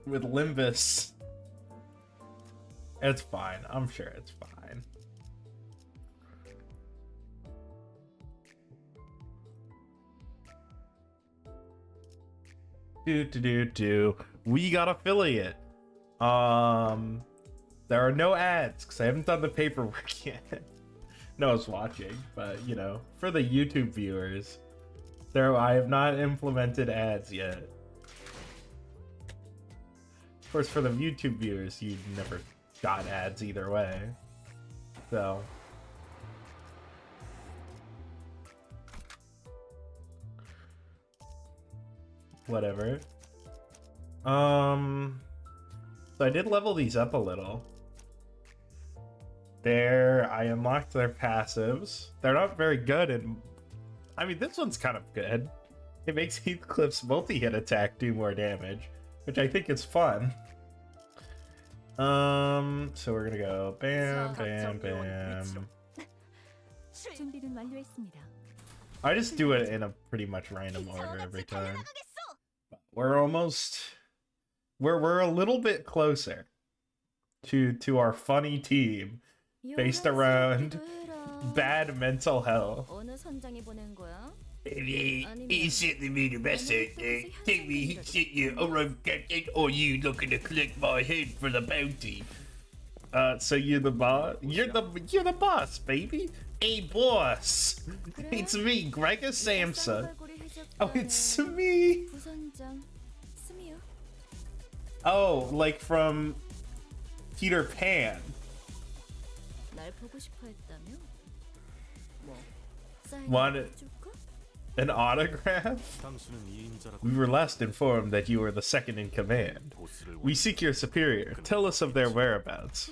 with limbus. It's fine. I'm sure it's fine. We got affiliate. There are no ads because I haven't done the paperwork yet. No one's watching, but you know, for the YouTube viewers, I have not implemented ads yet. Of course, for the YouTube viewers, you never got ads either way. So whatever. So I did level these up a little. I unlocked their passives. They're not very good, and I mean, this one's kind of good. It makes Heathcliff's multi-hit attack do more damage, which I think is fun. So we're gonna go bam, bam, bam. I just do it in a pretty much random order every time. We're a little bit closer to our funny team based around bad mental health. He sent me the message. Take me, he sent you or you looking to collect my head for the bounty. So you're the boss? You're the boss, baby. Hey, boss. It's me, Gregor Samsa. Oh, it's me. Oh, like from Peter Pan. Want an autograph? We were last informed that you were the second in command. We seek your superior. Tell us of their whereabouts.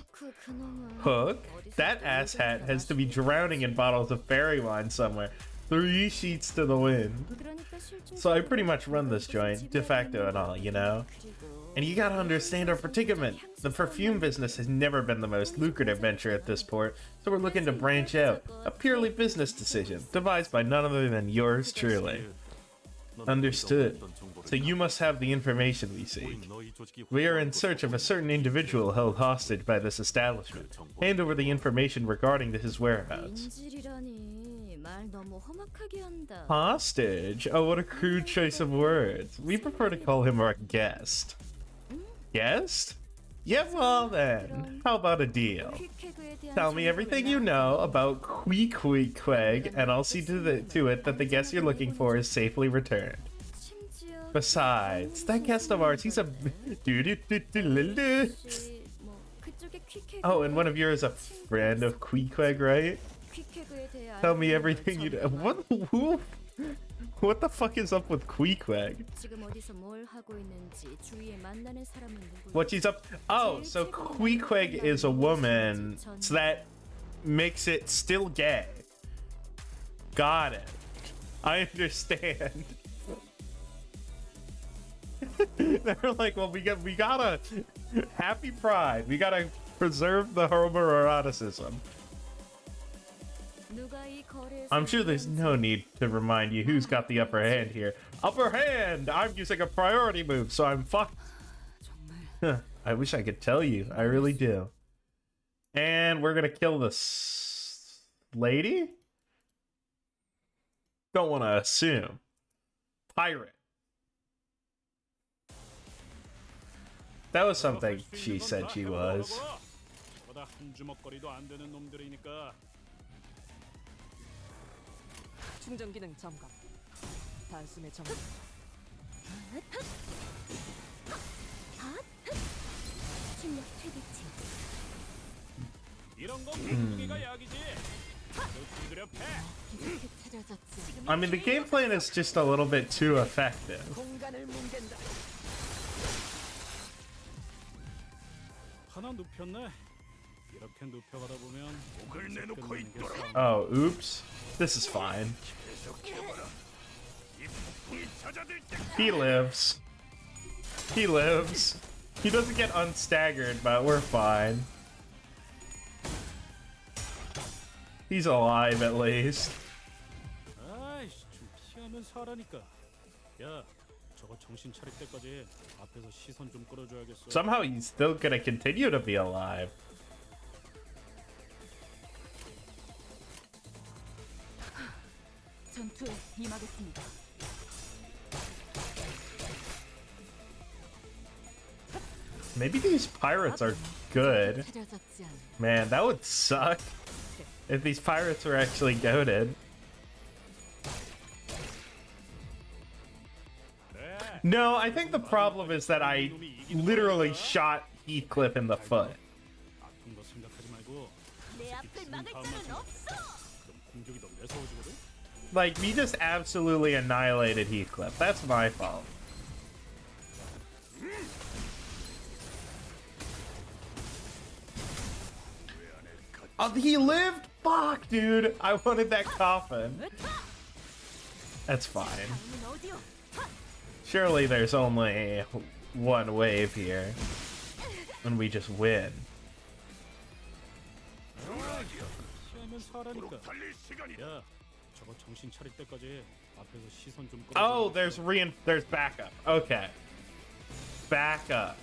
Hook? That asshat has to be drowning in bottles of fairy wine somewhere. 3 sheets to the wind. So I pretty much run this joint, de facto and all, you know? And you gotta understand our predicament. The perfume business has never been the most lucrative venture at this port, so we're looking to branch out. A purely business decision, devised by none other than yours truly. Understood. So you must have the information we seek. We are in search of a certain individual held hostage by this establishment. Hand over the information regarding his whereabouts. Hostage? Oh, what a crude choice of words. We prefer to call him our guest. Guest? Yeah, well then, how about a deal? Tell me everything you know about Queequeg, and I'll see to it that the guest you're looking for is safely returned. Besides, that guest of ours, he's a... Oh, and one of yours is a friend of Queequeg, right? Tell me everything you know. What? Who? What the fuck is up with Queequeg? What she's up? Oh, so Queequeg is a woman, so that makes it still gay. Got it. I understand. They're like, well, we gotta happy pride. We gotta preserve the homoeroticism. I'm sure there's no need to remind you who's got the upper hand here. Upper hand! I'm using a priority move, so I'm fucked. I wish I could tell you. I really do. And we're gonna kill this lady? Don't want to assume. Pirate. That was something she said she was. 충전 기능 점검. 단숨에 점검. 출력 퇴비치. 이런 거 무게가 약이지. I mean, the game plan is just a little bit too effective. 공간을 뭉갠다. 하나 눕혔네. 이렇게 눕혀가다 보면 목을 내놓고 있더라. Oh, oops. This is fine. He lives. He lives. He doesn't get unstaggered, but we're fine. He's alive at least. 아이씨, 좀 피하면서 하라니까. 야, 저거 정신 차릴 때까지 앞에서 시선 좀 끌어줘야겠어. Somehow he's still gonna continue to be alive. 전투에 임하겠습니다. Maybe these pirates are good. 차려졌지 않은 Man, that would suck if these pirates were actually goated. No, I think the problem is that I literally shot Heathcliff in the foot. 아픈 거 생각하지 말고 내 앞을 막을 자는 없어. 그럼 공격이 더 매서워지거든. Like, we just absolutely annihilated Heathcliff. That's my fault. Oh, he lived? Fuck, dude. I wanted that coffin. That's fine. 다음은 어디요? Surely there's only one wave here. And we just win. 시하면 사라니까. 야, 저거 정신 차릴 때까지 앞에서 시선 좀 끌어줘. Oh, there's backup. Okay. Backup.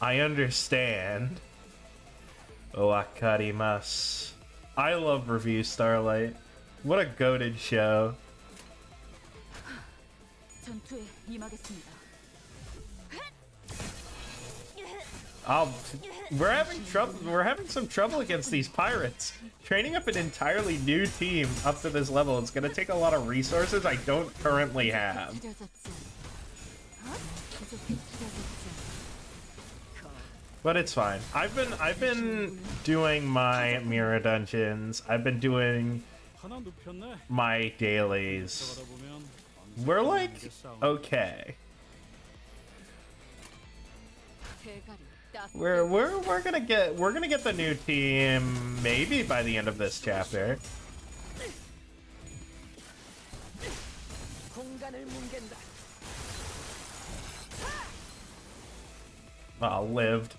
I understand. Wakarimasu. I love Review Starlight. What a goated show. 전투에 임하겠습니다. We're having trouble. We're having some trouble against these pirates. Training up an entirely new team up to this level is gonna take a lot of resources I don't currently have. 차려졌지 않은 계속해 차려졌지 않은 But it's fine. I've been doing my mirror dungeons. I've been doing 하나 눕혔네. my dailies. 들어가다 보면 We're like okay. 대가리 딱 We're gonna get the new team maybe by the end of this chapter. 공간을 뭉갠다. Oh, lived.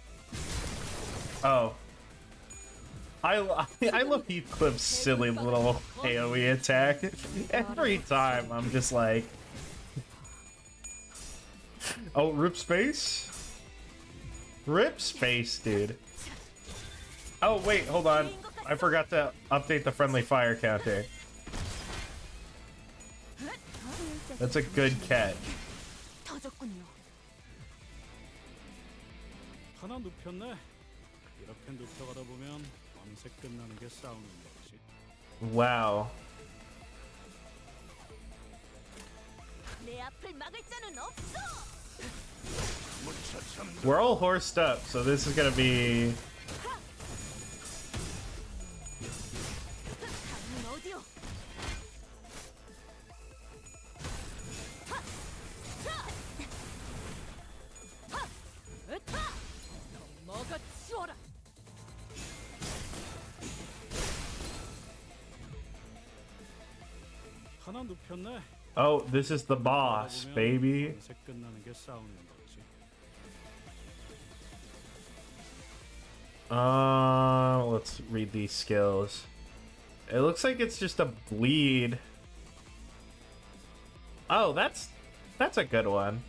Oh. I love Heathcliff's silly little AoE attack. Every time I'm just like, oh, rip space? Rip space, dude. Oh, wait, hold on. I forgot to update the friendly fire counter. That's a good catch. 터졌군요. 하나 눕혔네. 이렇게 눕혀가다 보면 밤새 끝나는 게 싸우는 거지. Wow. 내 앞을 막을 자는 없어. We're all horsed up, so this is gonna be... 다음은 어디요? 먹어치워라. 하나 눕혔네. Oh, this is the boss, baby. 밤새 끝나는 게 싸우는 거지. Let's read these skills. It looks like it's just a bleed. Oh, that's a good one.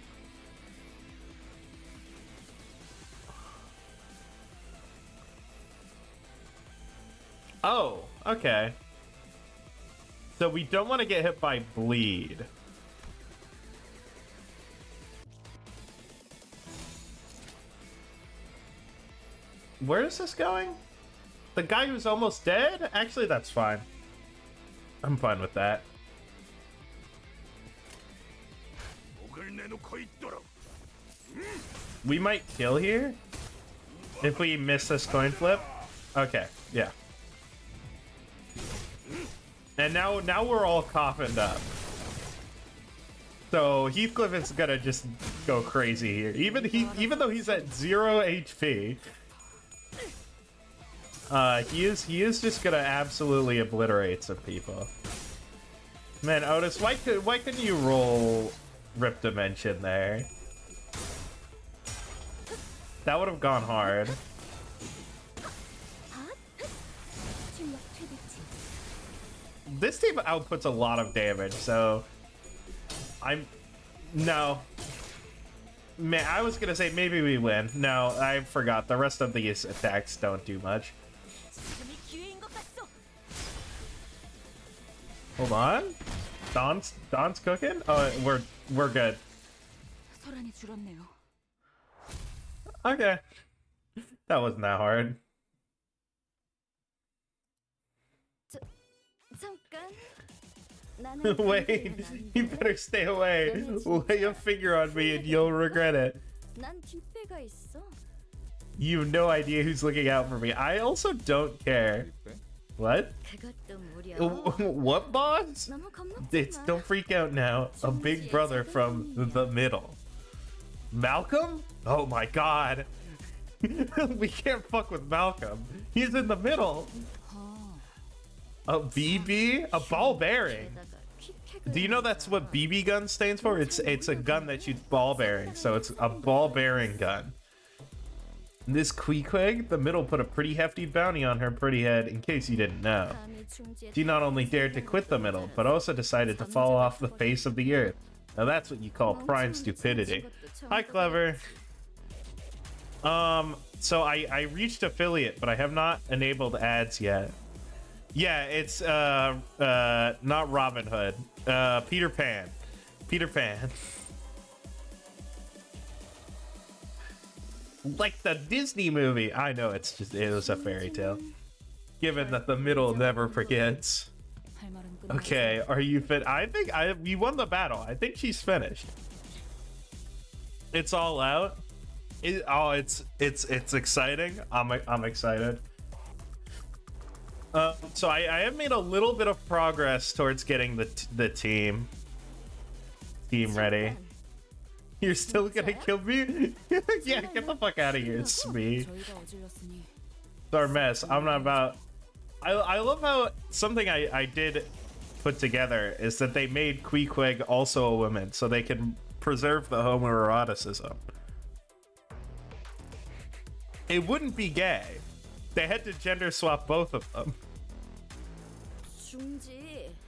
Oh, okay. So we don't want to get hit by bleed. Where is this going? The guy who's almost dead? Actually, that's fine. I'm fine with that. We might kill here if we miss this coin flip. Okay, yeah. And now we're all coffined up. So Heathcliff is gonna just go crazy here. Even though he's at 0 HP, he is just gonna absolutely obliterate some people. Man, Otis, why couldn't you roll Rip Dimension there? That would have gone hard. 출력 최대치. This team outputs a lot of damage, so No. Man, I was gonna say maybe we win. No, I forgot. The rest of these attacks don't do much. 지금이 기회인 것 같소. Hold on. Don's cooking? Oh, we're good. 소란이 줄었네요. Okay. That wasn't that hard. 잠깐. 나는 Wait, you better stay away. Lay a finger on me and you'll regret it. 난 뒷배가 있어. You have no idea who's looking out for me. I also don't care. What? 그것도 무려. What, boss? 너무 겁먹지 마. Don't freak out now. A big brother from the middle. Malcolm? Oh my god. We can't fuck with Malcolm. He's in the middle. A BB? A ball bearing. Do you know that's what BB gun stands for? It's a gun that shoots ball bearings, so it's a ball bearing gun. This Queequeg, the middle, put a pretty hefty bounty on her pretty head, in case you didn't know. She not only dared to quit the middle, but also decided to fall off the face of the earth. Now that's what you call prime stupidity. Hi, Clever. So I reached affiliate, but I have not enabled ads yet. Yeah, it's not Robin Hood. Peter Pan. Peter Pan. Like the Disney movie. I know it was a fairy tale. Given that the middle never forgets. Okay, are you fit? I think we won the battle. I think she's finished. It's all out. It's exciting. I'm excited. So I have made a little bit of progress towards getting the team ready. You're still gonna kill me? Yeah, get the fuck out of here. It's me. It's our mess. I'm not about. I love how something I did put together is that they made Queequeg also a woman, so they can preserve the homoeroticism. It wouldn't be gay. They had to gender swap both of them.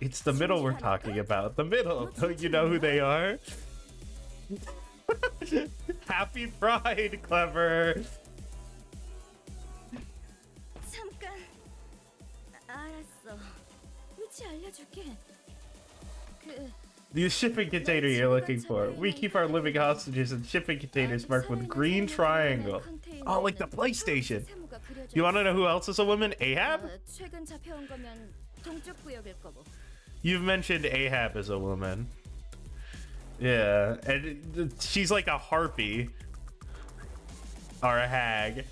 It's the middle we're talking about. The middle. Don't you know who they are? Happy Pride, Clever. 잠깐. 알았어. 위치 알려줄게. The shipping container you're looking for. We keep our living hostages in shipping containers marked with green triangle. Oh, like the PlayStation. You want to know who else is a woman? Ahab? 최근 잡혀온 거면 동쪽 구역일 거고. You've mentioned Ahab as a woman. Yeah, and she's like a harpy. Or a hag.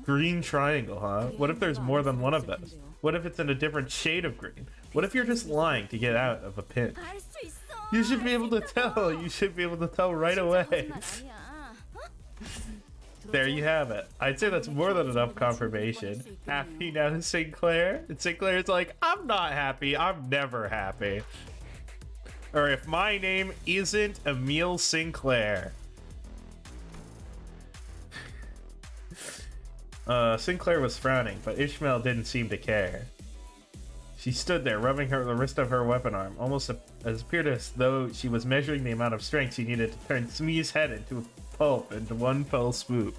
Green triangle, huh? What if there's more than one of those? What if it's in a different shade of green? What if you're just lying to get out of a pinch? You should be able to tell. You should be able to tell right away. There you have it. I'd say that's more than enough confirmation. Happy now, Sinclair? And Sinclair's like, I'm not happy. I'm never happy. Or if my name isn't Emile Sinclair. Sinclair was frowning, but Ishmael didn't seem to care. She stood there, rubbing the wrist of her weapon arm, almost as appeared as though she was measuring the Amount of strength she needed to turn Smee's head into a pulp into one fell swoop.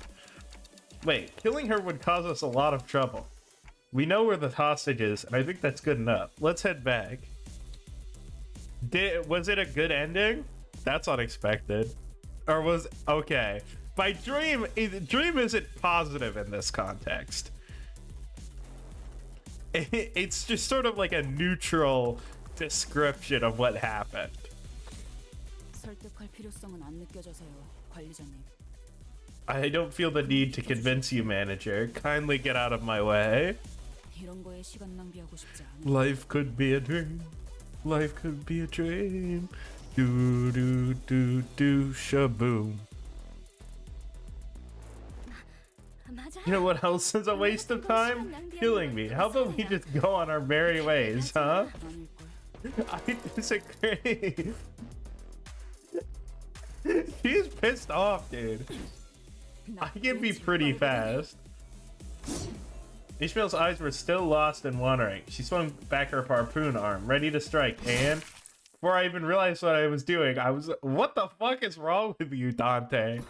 Wait, killing her would cause us a lot of trouble. We know where the hostage is, and I think that's good enough. Let's head back. Was it a good ending? That's unexpected. Or was... Okay. By dream isn't positive in this context. It's just sort of like a neutral description of what happened. I don't feel the need to convince you, manager. Kindly get out of my way. Life could be a dream. Life could be a dream. Do do do do shaboom. You know what else is a waste of time? Killing me. How about we just go on our merry ways, huh? I disagree. She's pissed off, dude. I can be pretty fast. Ishmael's eyes were still lost and wandering. She swung back her harpoon arm, ready to strike, and before I even realized what I was doing, I was, what the fuck is wrong with you, Dante?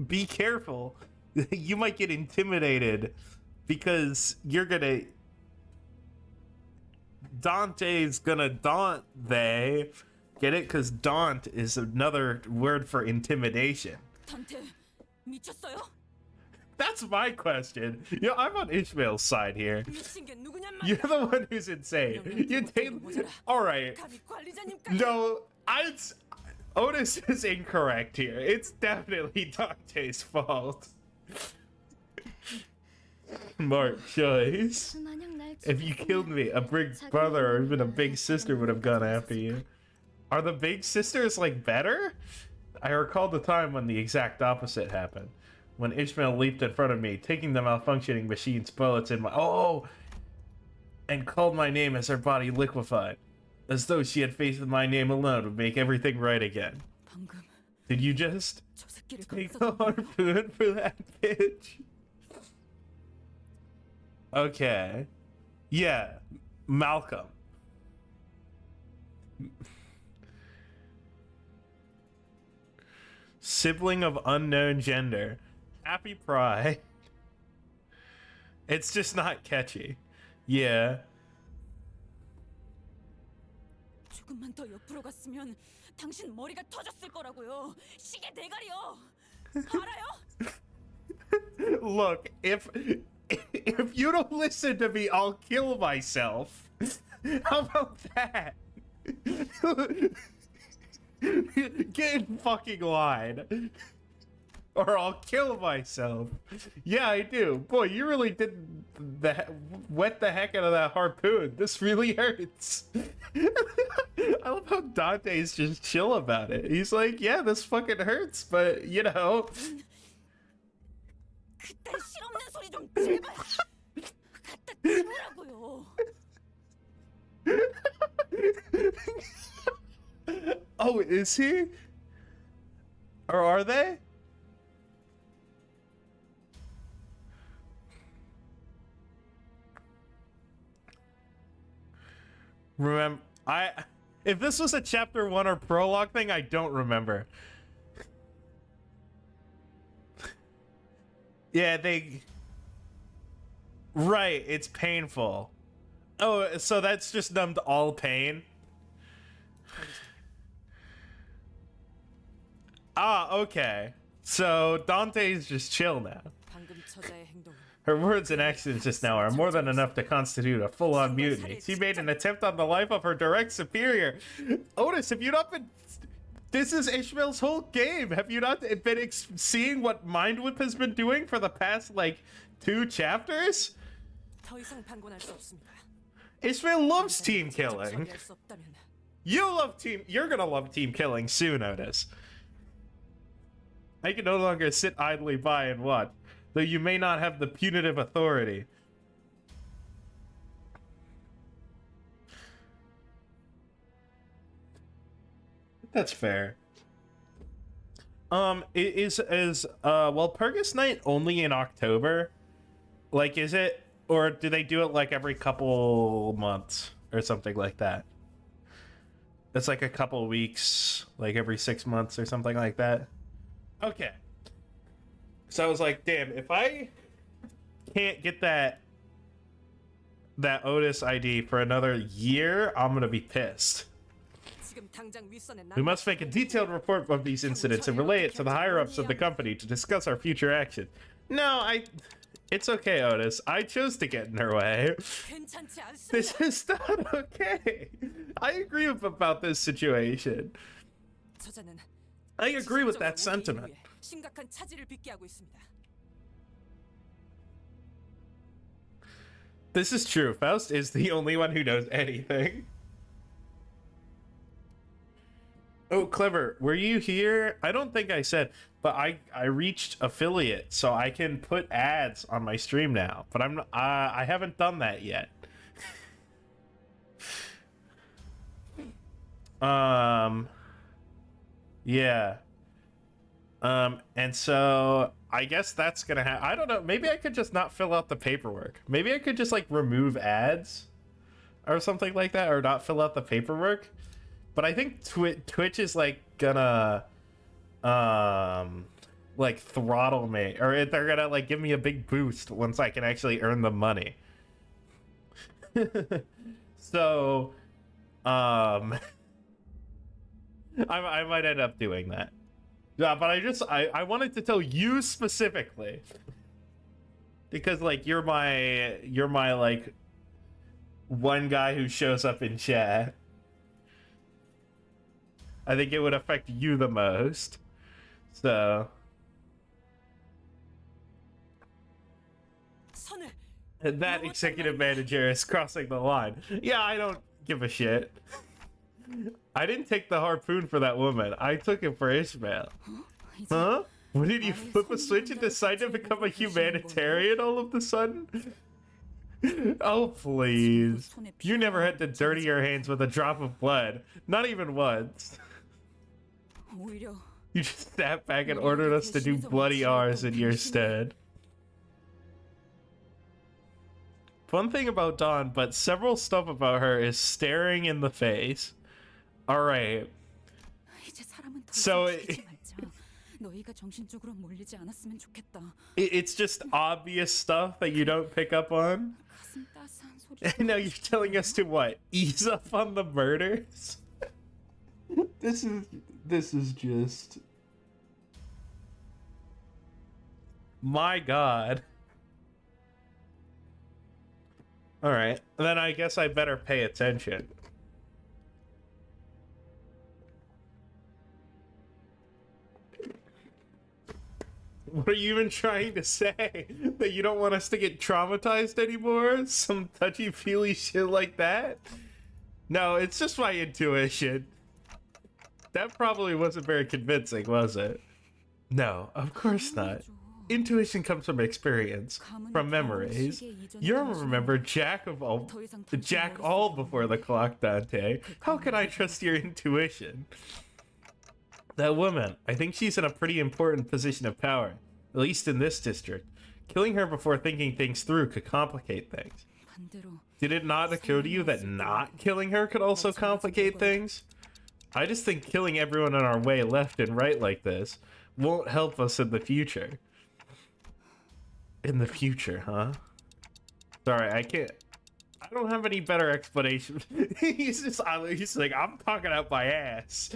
Be careful. You might get intimidated because you're gonna... Dante's gonna daunt they. Get it? Because daunt is another word for intimidation. 단테 미쳤어요? That's my question. Yo, I'm on Ishmael's side here. 미친 게 누구냔 You're 말이야. the one who's insane. You take... Alright. 감히 관리자님까지. No, Otis is incorrect here. It's definitely Dante's fault. Mark choice. 마냥 날 If you killed me, a big brother or even a big sister would have gone after you. Are the big sisters, like, better? I recall the time when the exact opposite happened. When Ishmael leaped in front of me, taking the malfunctioning machine's bullets in my... Oh! And called my name as her body liquefied. As though she had faith in my name alone would make everything right again. 방금 Did you just 저 새끼를 take 거기서 the harpoon for that bitch? Okay. Yeah. Malcolm. Sibling of unknown gender. Happy Pride. It's just not catchy. Yeah. 조금만 더 옆으로 갔으면 당신 머리가 터졌을 거라고요. 시계 대가리요. 알아요? Look, if you don't listen to me, I'll kill myself. How about that? Get in fucking line. Or I'll kill myself. Yeah, I do. Boy, you really did wet the heck out of that harpoon. This really hurts. I love how Dante's just chill about it. He's like, yeah, this fucking hurts, but, you know. 그딴 실없는 소리 좀 제발 갖다 치우라고요. Oh, is he? Or are they? Remember, if this was a chapter 1 or prologue thing, I don't remember. Yeah, right, it's painful. Oh, so that's just numbed all pain? Ah, okay. So Dante's just chill now. 방금 처자의 행동. Her words and actions just now are more than enough to constitute a full-on mutiny. She made an attempt on the life of her direct superior. Otis, have you not been... This is Ishmael's whole game. Have you not been seeing what Mindwhip has been doing for the past, like, 2 chapters? 더 이상 방관할 수 없습니다. Ishmael loves team killing. 처리할 수 없다면 You're gonna love team killing soon, Otis. I can no longer sit idly by and watch, though you may not have the punitive authority. That's fair. Is well, Purgus Night only in October? Like, is it, or do they do it like every couple months or something like that? It's like a couple weeks, like every 6 months or something like that. Okay. So I was like, damn, if I can't get that Otis ID for another year, I'm gonna be pissed. We must make a detailed report of these incidents and relay it to the higher-ups of the company to discuss our future action. No, it's okay, Otis. I chose to get in her way. This is not okay. I agree about this situation. I agree with that sentiment. 심각한 차질을 빚게 하고 있습니다. This is true. Faust is the only one who knows anything. Oh, Clever, were you here? I don't think I said, but I reached affiliate, so I can put ads on my stream now. But I haven't done that yet. Yeah. And so I guess that's gonna happen. I don't know. Maybe I could just not fill out the paperwork. Maybe I could just like remove ads or something like that, or not fill out the paperwork. But I think Twitch is like gonna like throttle me, or they're gonna like give me a big boost once I can actually earn the money. So I might end up doing that. Yeah, but I wanted to tell you specifically because like you're my like one guy who shows up in chat. I think it would affect you the most. So that executive manager is crossing the line. Yeah, I don't give a shit. I didn't take the harpoon for that woman. I took it for Ishmael. Huh? When did you flip a switch and decide to become a humanitarian all of a sudden? Oh, please. You never had to dirty your hands with a drop of blood. Not even once. You just sat back and ordered us to do bloody R's in your stead. Fun thing about Dawn, but several stuff about her is staring in the face. Alright. So it's just obvious stuff that you don't pick up on. And now you're telling us to what? Ease up on the murders? This is just... My god. Alright, then I guess I better pay attention. What are you even trying to say? That you don't want us to get traumatized anymore? Some touchy-feely shit like that? No, it's just my intuition. That probably wasn't very convincing, was it? No, of course not. Intuition comes from experience, from memories. You don't remember Jack all before the clock, Dante. How can I trust your intuition? That woman, I think she's in a pretty important position of power, at least in this district. Killing her before thinking things through could complicate things. Did it not occur to you that not killing her could also complicate things? I just think killing everyone in our way left and right like this won't help us in the future. In the future, huh? Sorry, I don't have any better explanation. He's like, I'm talking out my ass.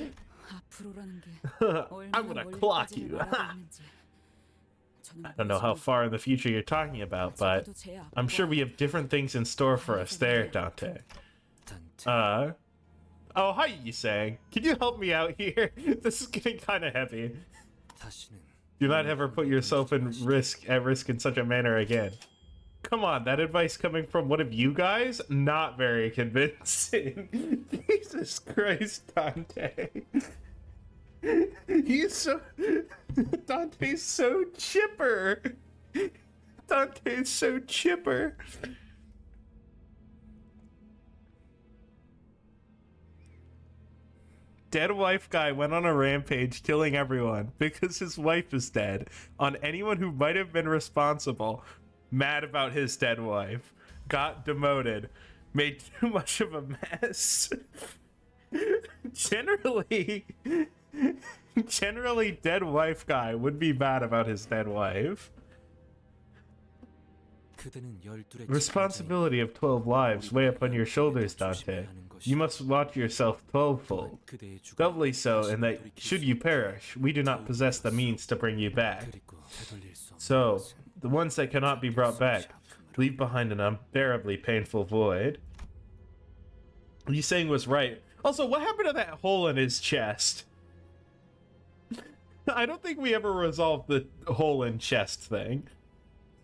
I'm gonna clock you. I don't know how far in the future you're talking about, but I'm sure we have different things in store for us there, Dante. Oh, hi, you saying? Can you help me out here? This is getting kind of heavy. Do not ever put yourself at risk in such a manner again. Come on, that advice coming from one of you guys? Not very convincing. Jesus Christ, Dante. Dante's so chipper. Dante's so chipper. Dead wife guy went on a rampage killing everyone because his wife is dead. On anyone who might have been responsible. Mad about his dead wife. Got demoted. Made too much of a mess. Generally, dead wife guy would be mad about his dead wife. Responsibility of 12 lives weigh upon your shoulders, Dante. You must watch yourself 12-fold. Doubly so in that, should you perish, we do not possess the means to bring you back. So, the ones that cannot be brought back, leave behind an unbearably painful void. What he's saying was right. Also, what happened to that hole in his chest? I don't think we ever resolved the hole in chest thing.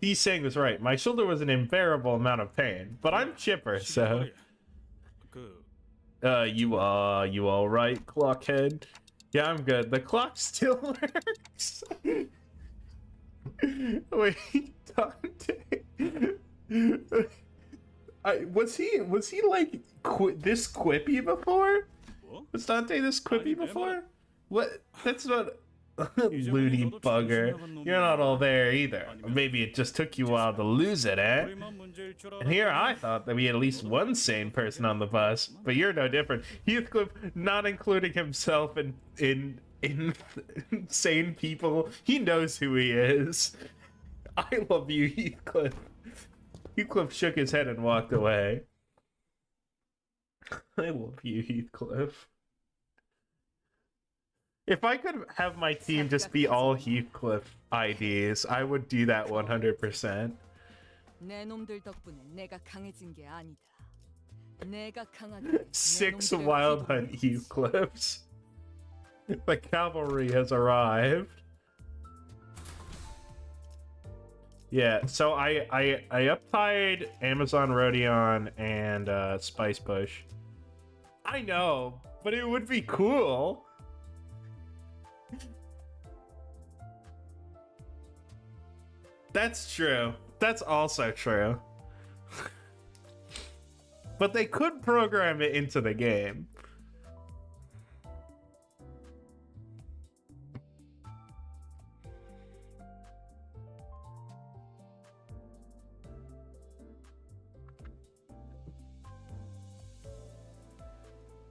He's saying was right. My shoulder was an unbearable amount of pain, but I'm chipper, so... you all right, Clockhead? Yeah, I'm good. The clock still works. Wait, Dante. Was he like this quippy before? Was Dante this quippy before? What? That's not. Loony bugger. You're not all there either. Or maybe it just took you a while to lose it, eh? And here I thought that we had at least one sane person on the bus, but you're no different. Heathcliff, not including himself in sane people, he knows who he is. I love you, Heathcliff. Heathcliff shook his head and walked away. I love you, Heathcliff. If I could have my team just be all Heathcliff IDs, I would do that 100%. 내 놈들 덕분에 내가 강해진 게 아니다. 내가 강하게 6 Wild Hunt Heathcliffs. The cavalry has arrived. Yeah, so I uptied Amazon Rodion and Spice Bush. I know, but it would be cool. That's true. That's also true. But they could program it into the game.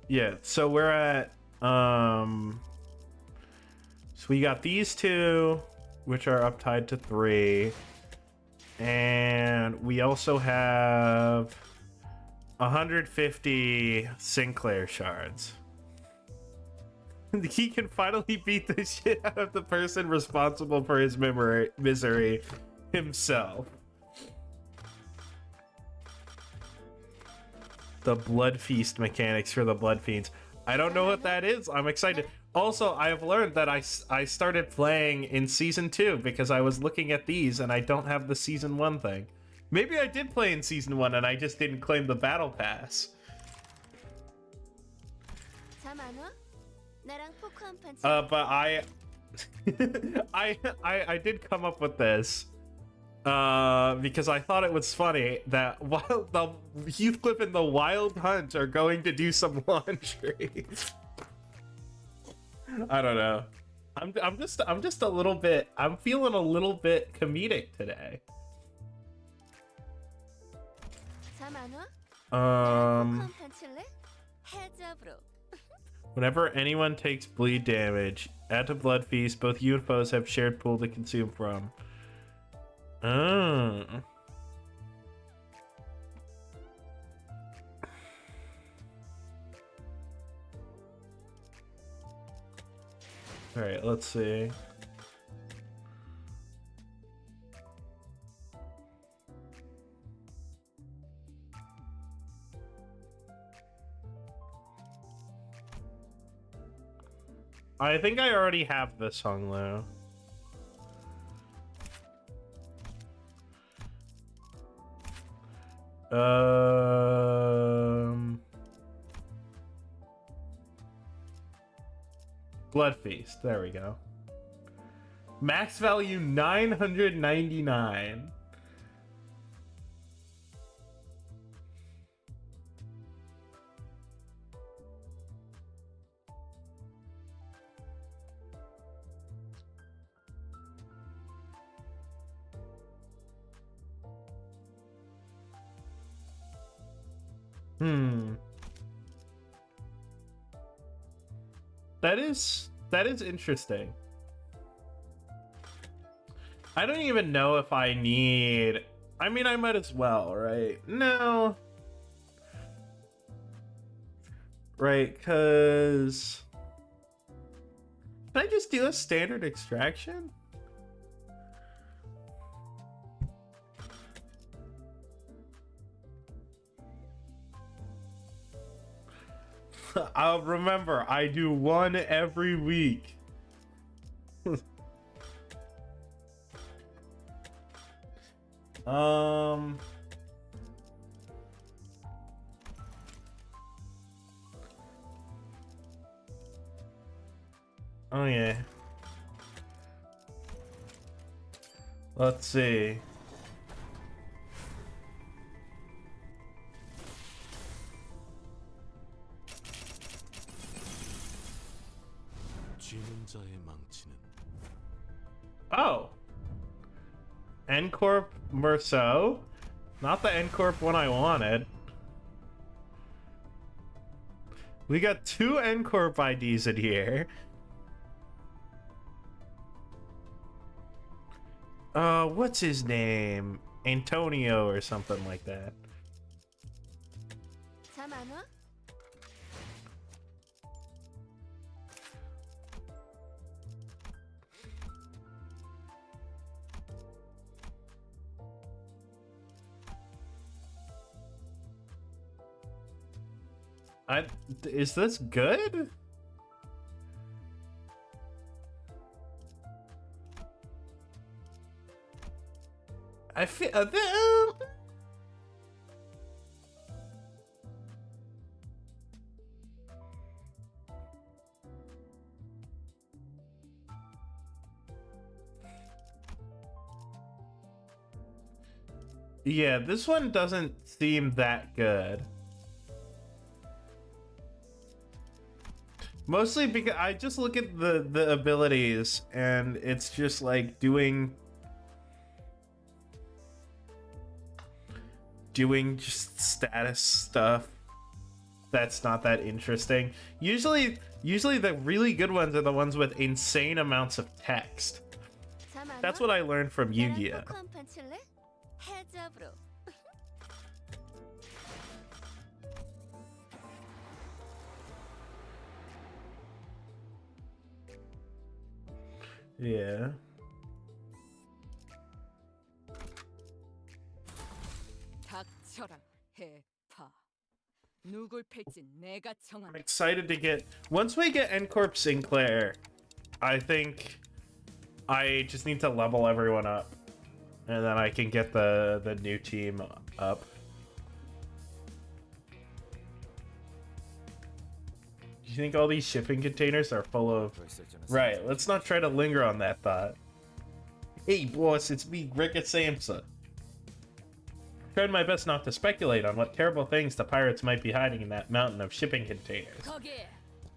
Yeah, so we're at so we got these two, which are uptied to 3, and we also have 150 Sinclair shards. He can finally beat the shit out of the person responsible for his misery himself. The Blood Feast mechanics for the Blood Fiends. I don't know what that is. I'm excited. Also, I have learned that I started playing in Season 2 because I was looking at these and I don't have the Season 1 thing. Maybe I did play in Season 1 and I just didn't claim the Battle Pass. But I did come up with this. Because I thought it was funny that while the Heathcliff and the Wild Hunt are going to do some laundry. I don't know. I'm just a little bit. I'm feeling a little bit comedic today. Whenever anyone takes bleed damage, add to Blood Feast. Both you and foes have shared pool to consume from. Oh. All right, let's see. I think I already have this song though. Blood Feast. There we go. Max value 999. That is interesting. I don't even know if I need... I mean, I might as well, right? No. Right, because... Can I just do a standard extraction? I'll remember, I do one every week. Oh yeah. Let's see. 쉬는 자의 망치는 Oh. N-Corp Merceau. Not the N-Corp one I wanted. We got 2 N-Corp IDs in here. What's his name? Antonio or something like that. 잠 안 와? Is this good? I feel yeah, this one doesn't seem that good. Mostly because I just look at the abilities and it's just like doing just status stuff that's not that interesting. Usually the really good ones are the ones with insane amounts of text. 잠 안 That's 와? what I learned from 나랑 Yu-Gi-Oh. 포커 한판 칠래? 해잡으로. Yeah. 닥쳐라 해파. 누굴 팰지 내가 I'm 정한다. excited to get once we get N-Corp Sinclair, I think I just need to level everyone up. And then I can get the new team up. Do you think all these shipping containers are full of... Right, let's not try to linger on that thought. Hey boss, it's me, Ricket Samsa. Tried my best not to speculate on what terrible things the pirates might be hiding in that mountain of shipping containers. 거기.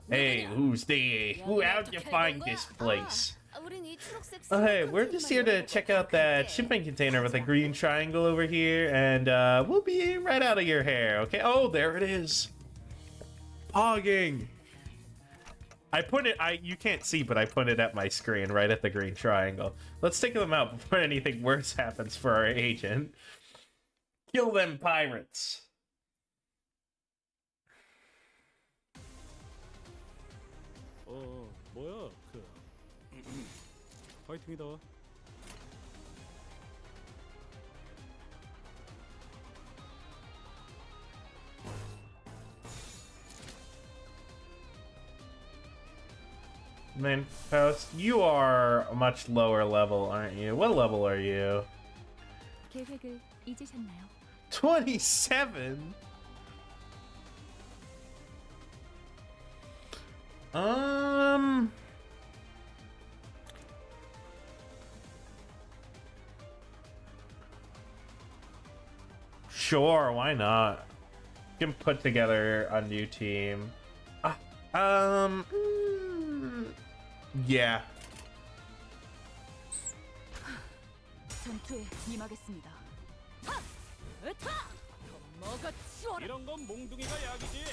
Hey, who's there? How'd you find this place? 우린 이 초록색 Oh, hey, 스티커 we're just here to 컨테이너만 check 열고 out that 갈게. shipping container with a green triangle over here, and we'll be right out of your hair, okay? Oh, there it is. Pogging. I put it, you can't see, but I put it at my screen, right at the green triangle. Let's take them out before anything worse happens for our agent. Kill them pirates. 뭐야 그 파이팅이다. Man, Faust, you are a much lower level, aren't you? What level are you? 계획을 잊으셨나요? 27? Sure, why not? You can put together a new team. Yeah. 전투에 임하겠습니다. 하! 으타! 더 먹어치워라. 이런 건 몽둥이가 약이지.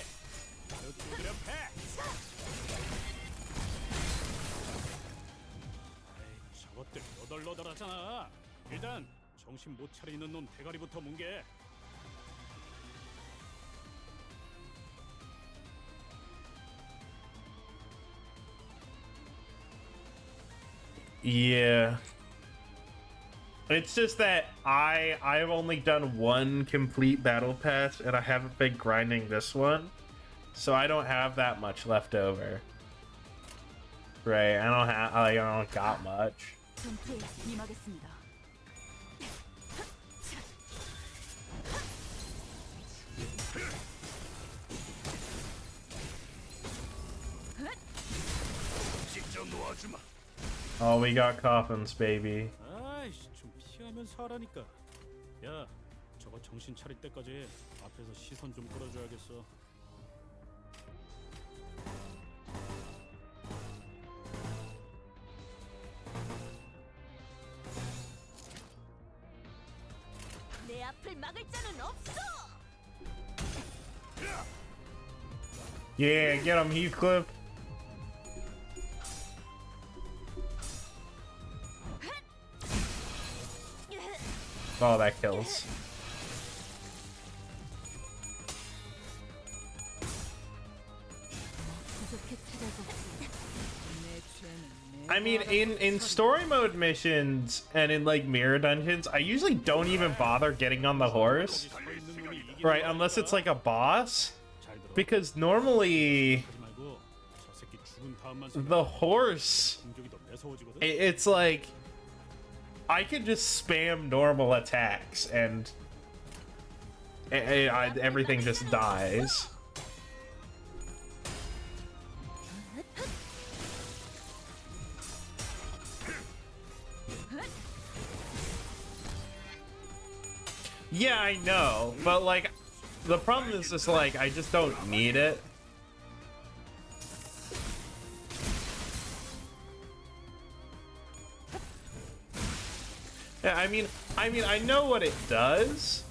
죽이려 패. 저것들 너덜너덜하잖아. 일단 정신 못 차리는 놈 대가리부터 뭉개. Yeah. It's just that I've only done one complete battle pass and I haven't been grinding this one. So I don't have that much left over. Right, I don't got much. 전투에 임하겠습니다. 직접 놓아주마. Oh, we got coffins, baby. 아이씨 좀 피하면서 하라니까. 야, 저거 정신 차릴 때까지 앞에서 시선 좀 끌어줘야겠어. 앞을 막을 자는 없어. Yeah, get him, Heathcliff. Oh, that kills. I mean, in story mode missions and in like mirror dungeons, I usually don't even bother getting on the horse, right? Unless it's like a boss, because normally the horse, it's like I can just spam normal attacks and everything just dies. Yeah, I know, but like the problem is just like I just don't need it. Yeah, I mean I know what it does.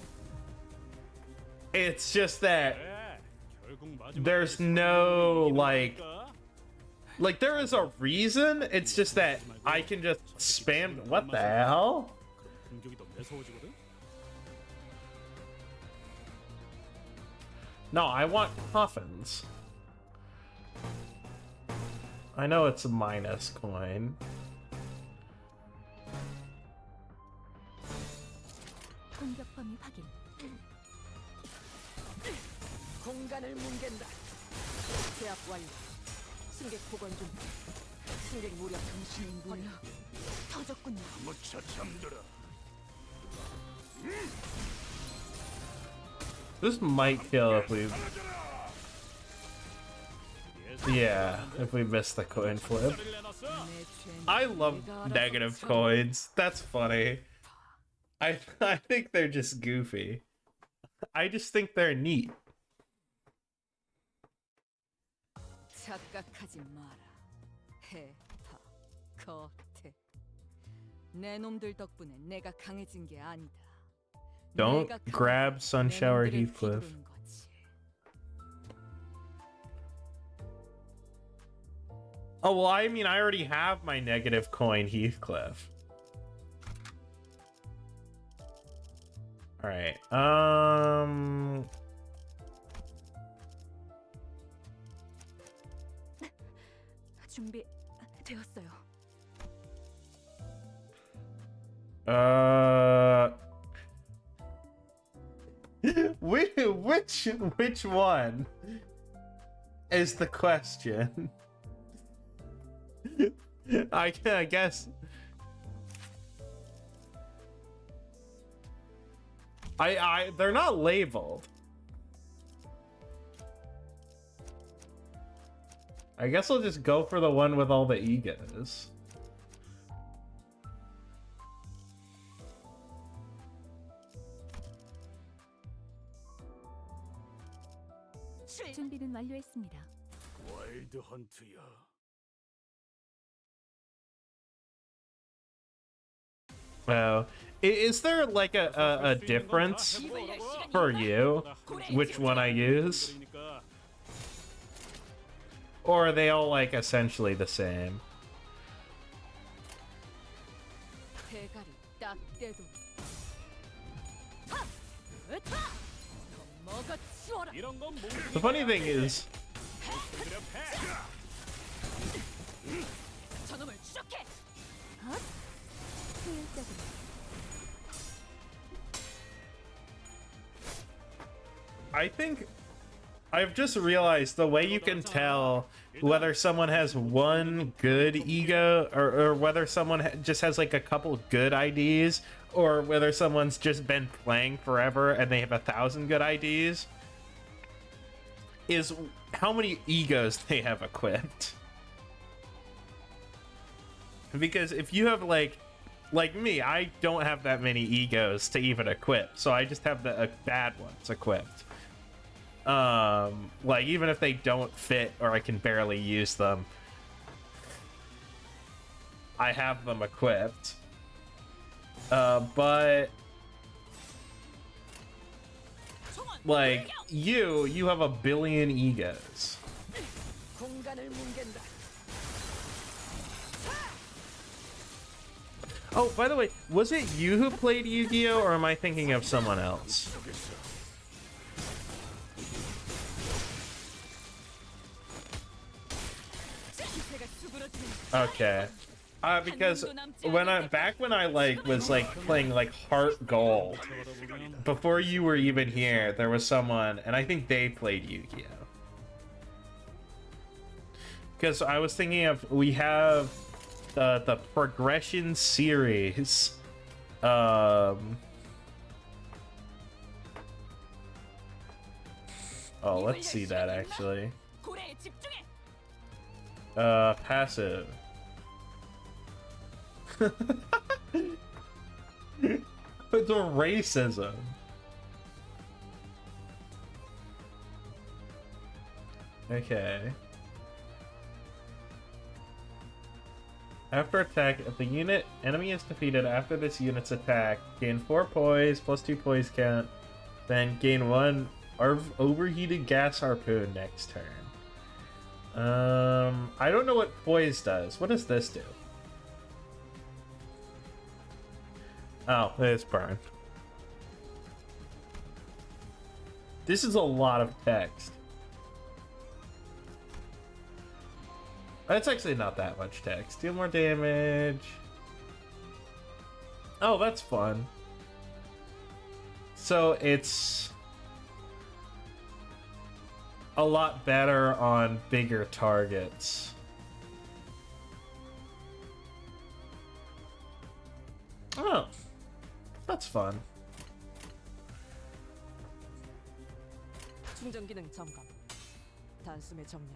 It's just that there's no like there is a reason. It's just that I can just spam. What the hell? No, I want coffins. I know it's a minus coin. 공격 범위 확인. 공간을 뭉갠다. 제압 완료. 승객 보관 중. 승객 무력 정신이 무려 터졌군요. 무차 잠들어. This might kill if we... Yeah, if we miss the coin flip. I love negative coins. That's funny. I think they're just goofy. I just think they're neat. 착각하지 마라. 해파 거태. 내 놈들 덕분에 내가 강해진 게 아니다. Don't grab Sunshower Heathcliff. Oh, well, I mean, I already have my negative coin Heathcliff. All right. 준비되었어요. Which one is the question? I guess they're not labeled. I guess I'll just go for the one with all the egos. 준비는 완료했습니다. 와일드 헌트야. Oh, is there like a difference for you which one I use? Or are they all like essentially the same? The funny thing is, I think I've just realized the way you can tell whether someone has one good ego or whether someone just has like a couple good IDs or whether someone's just been playing forever and they have 1,000 good IDs is how many egos they have equipped. Because if you have like me, I don't have that many egos to even equip, so I just have the bad ones equipped. Like even if they don't fit or I can barely use them, I have them equipped. But Like, you have a billion egos. Oh, by the way, was it you who played Yu-Gi-Oh, or am I thinking of someone else? Okay. Because when I like was like playing like Heart Gold, before you were even here, there was someone, and I think they played Yu-Gi-Oh. Because I was thinking of, we have the progression series. Oh, let's see that actually. Passive. It's a racism. Okay. After attack, if the enemy is defeated after this unit's attack, gain 4 poise, plus 2 poise count, then gain 1 overheated gas harpoon next turn. I don't know what poise does. What does this do? Oh, it's burned. This is a lot of text. That's actually not that much text. Deal more damage. Oh, that's fun. So it's a lot better on bigger targets. Oh, that's fun. 충전 기능 점검. 단숨에 정렬.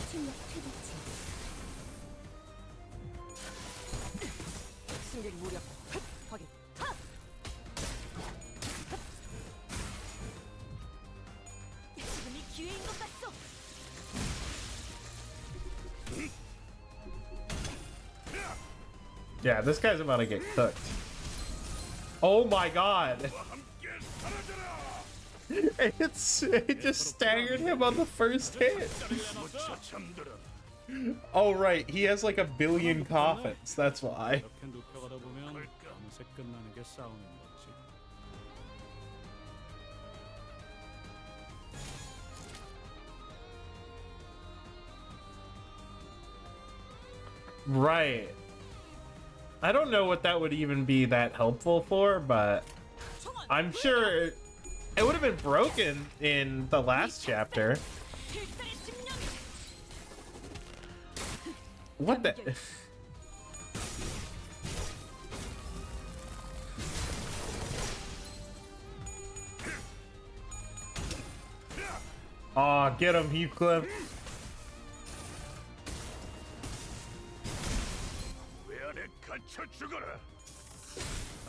출력 최대치. 승객 무력. 확인. 지금이 기회인 것 같소. Yeah, this guy's about to get cooked. Oh my god. It just staggered him on the first hit. Oh right, he has like a billion coffins, that's why. Right. I don't know what that would even be that helpful for, but I'm sure it would have been broken in the last chapter. What the? Aw, get him, Heathcliff.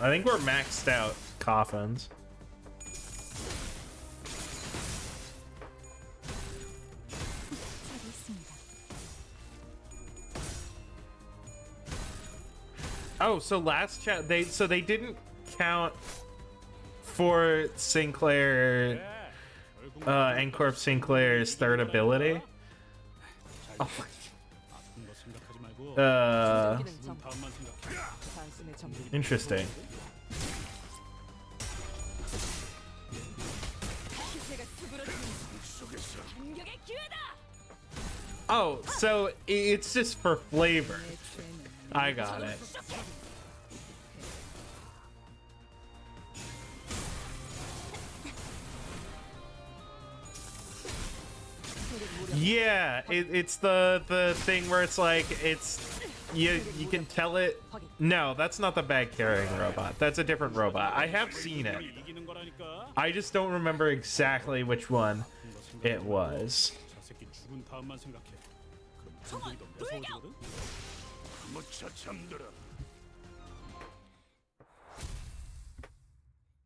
I think we're maxed out coffins. Oh, so last chat they didn't count for Sinclair Encorp Sinclair's third ability. Oh my. Interesting. Oh, so it's just for flavor. I got it. Yeah, it's the thing where it's like you can tell it. No, that's not the bag carrying robot. That's a different robot. I have seen it. I just don't remember exactly which one it was.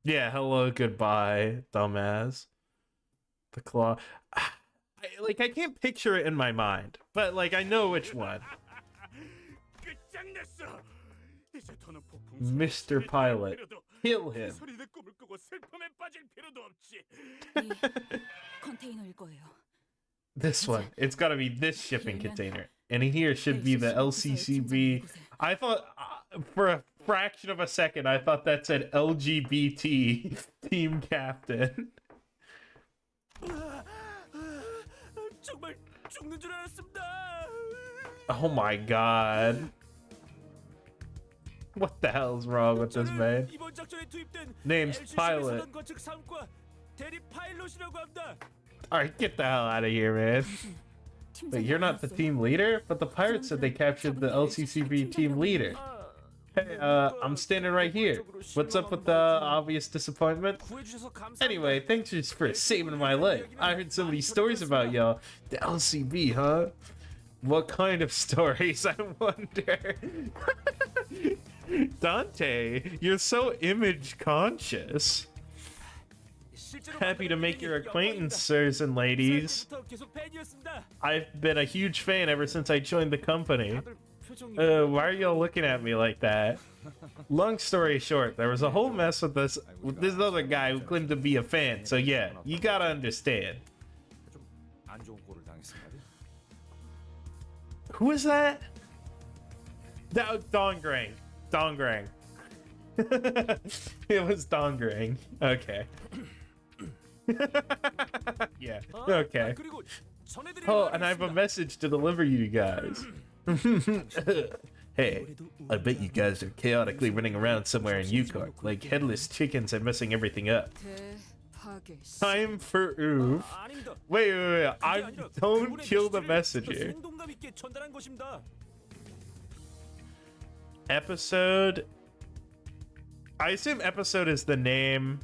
Yeah, hello, goodbye, dumbass. The claw. I can't picture it in my mind, but like I know which one. Mr. Pilot. kill him. 소리를 꿈을 꾸고 슬픔에 빠질 필요도 없지. 이 컨테이너일 거예요. This one. It's got to be this shipping container. And here should be the LCCB. I thought, for a fraction of a second, I thought that said LGBT team captain. 정말 죽는 줄 알았습니다. Oh my god. What the hell's wrong with this man? 이번 작전에 투입된 Name's Pilot. LCC 건축 3과 대리 파일럿이라고 합니다. Alright, get the hell out of here, man. Wait, you're not the team leader? But the pirates said they captured the LCCB team leader. Hey, I'm standing right here. What's up with the obvious disappointment? 구해주셔서 감사합니다. Anyway, thanks just for saving my life. I heard so many stories about y'all. The LCB, huh? What kind of stories, I wonder? Dante, you're so image conscious. Happy to make your acquaintance, sirs and ladies. 계속 팬이었습니다. I've been a huge fan ever since I joined the company. Why are y'all looking at me like that? Long story short, there was a whole mess with this other guy who claimed to be a fan. So yeah, you gotta understand. 안 좋은 꼴을 당했습니다. Who is that? That was Dongrang. Dongrang. It was Dongrang. Okay. Yeah. Okay. 그리고 전해드릴 Oh, 말이 and I have a 있습니다. message to deliver you guys. Hey, I bet you guys are chaotically running around somewhere in Yukon, like headless chickens and messing everything up. 대파괴. Time for oof. 아닙니다. Wait. 그게 아니라 Don't 그분의 kill the 메시지를 messenger. 더 생동감 있게 전달한 것입니다. Episode. I assume episode is the name.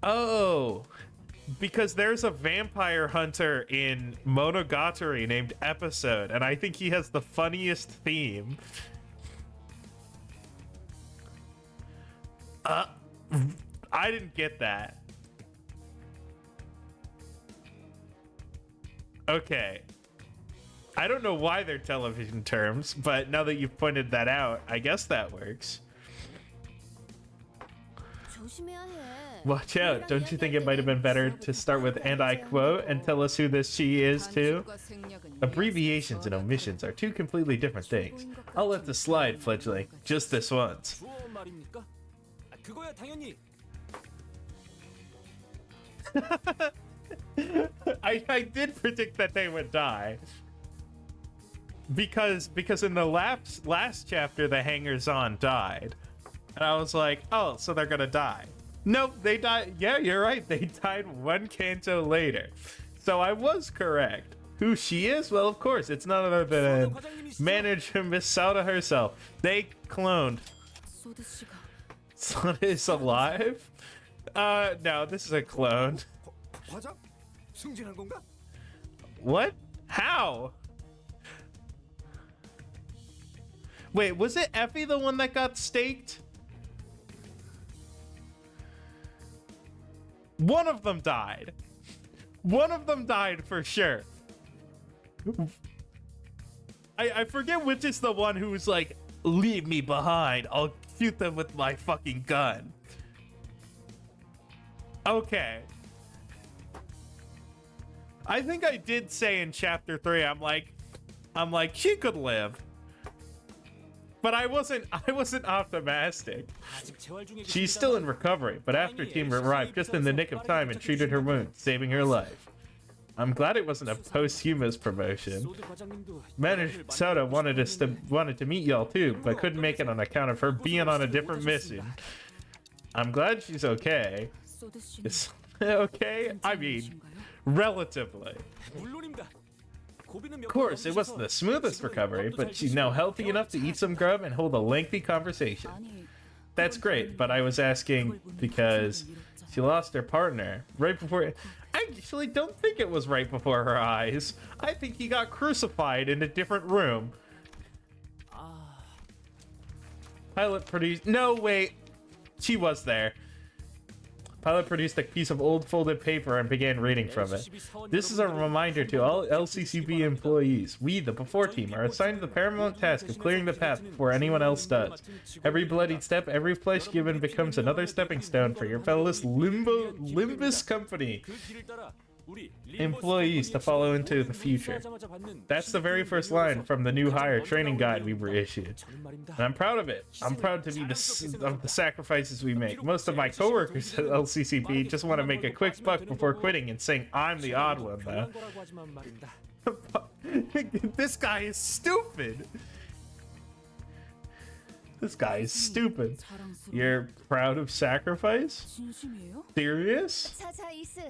Oh, because there's a vampire hunter in Monogatari named Episode, and I think he has the funniest theme. I didn't get that. Okay. I don't know why they're television terms, but now that you've pointed that out, I guess that works. 조심해야 해. Watch out. Don't you think it might have been better to start with and I quote and tell us who this she is too? 단축과 생략은 Abbreviations and omissions are two completely different things. I'll let this slide, fledgling. Just this once. 주어 말입니까? 아, 그거야 당연히. I did predict that they would die. Because in the last chapter the hangers-on died. And I was like, oh, so they're gonna die. Nope, they died. Yeah, you're right. They died one canto later. So I was correct. Who she is? Well, of course, it's none other than manager Miss Sauda herself. They cloned. 소드 씨가 Son is alive? No, this is a clone. 과장? 승진한 건가? What? How? Wait, was it Effie the one that got staked? One of them died. One of them died for sure. I forget which is the one who's like, leave me behind. I'll shoot them with my fucking gun. Okay. I think I did say in chapter 3, I'm like, she could live. But I wasn't optimistic. 아직 재활 중에 She's still in recovery, but after team arrived just in the nick of time and treated her wound, saving her life. I'm glad it wasn't a posthumous promotion. 소드 과장님도 Manager Soda wanted to meet y'all too, but couldn't make it on account of her being on a different mission. I'm glad she's okay. 소드 씨는 It's okay? I mean, relatively. 물론입니다. Of course, it wasn't the smoothest recovery, but she's now healthy enough to eat some grub and hold a lengthy conversation. 아니 That's great, but I was asking because she lost her partner right before. I actually don't think it was right before her eyes. I think he got crucified in a different room. Pilot produced. No, wait. She was there. Pilot produced a piece of old folded paper and began reading from it. This is a reminder to all LCCB employees. We, the Before team, are assigned the paramount task of clearing the path before anyone else does. Every bloodied step, every flesh given becomes another stepping stone for your fellow limbus company employees to follow into the future. That's the very first line from the new hire training guide we were issued. And I'm proud of it. I'm proud to be of the sacrifices we make. Most of my coworkers at LCCB just want to make a quick buck before quitting and saying I'm the odd one, though. This guy is stupid. This guy is stupid. You're proud of sacrifice? 진심이에요? Serious? 자자 이스,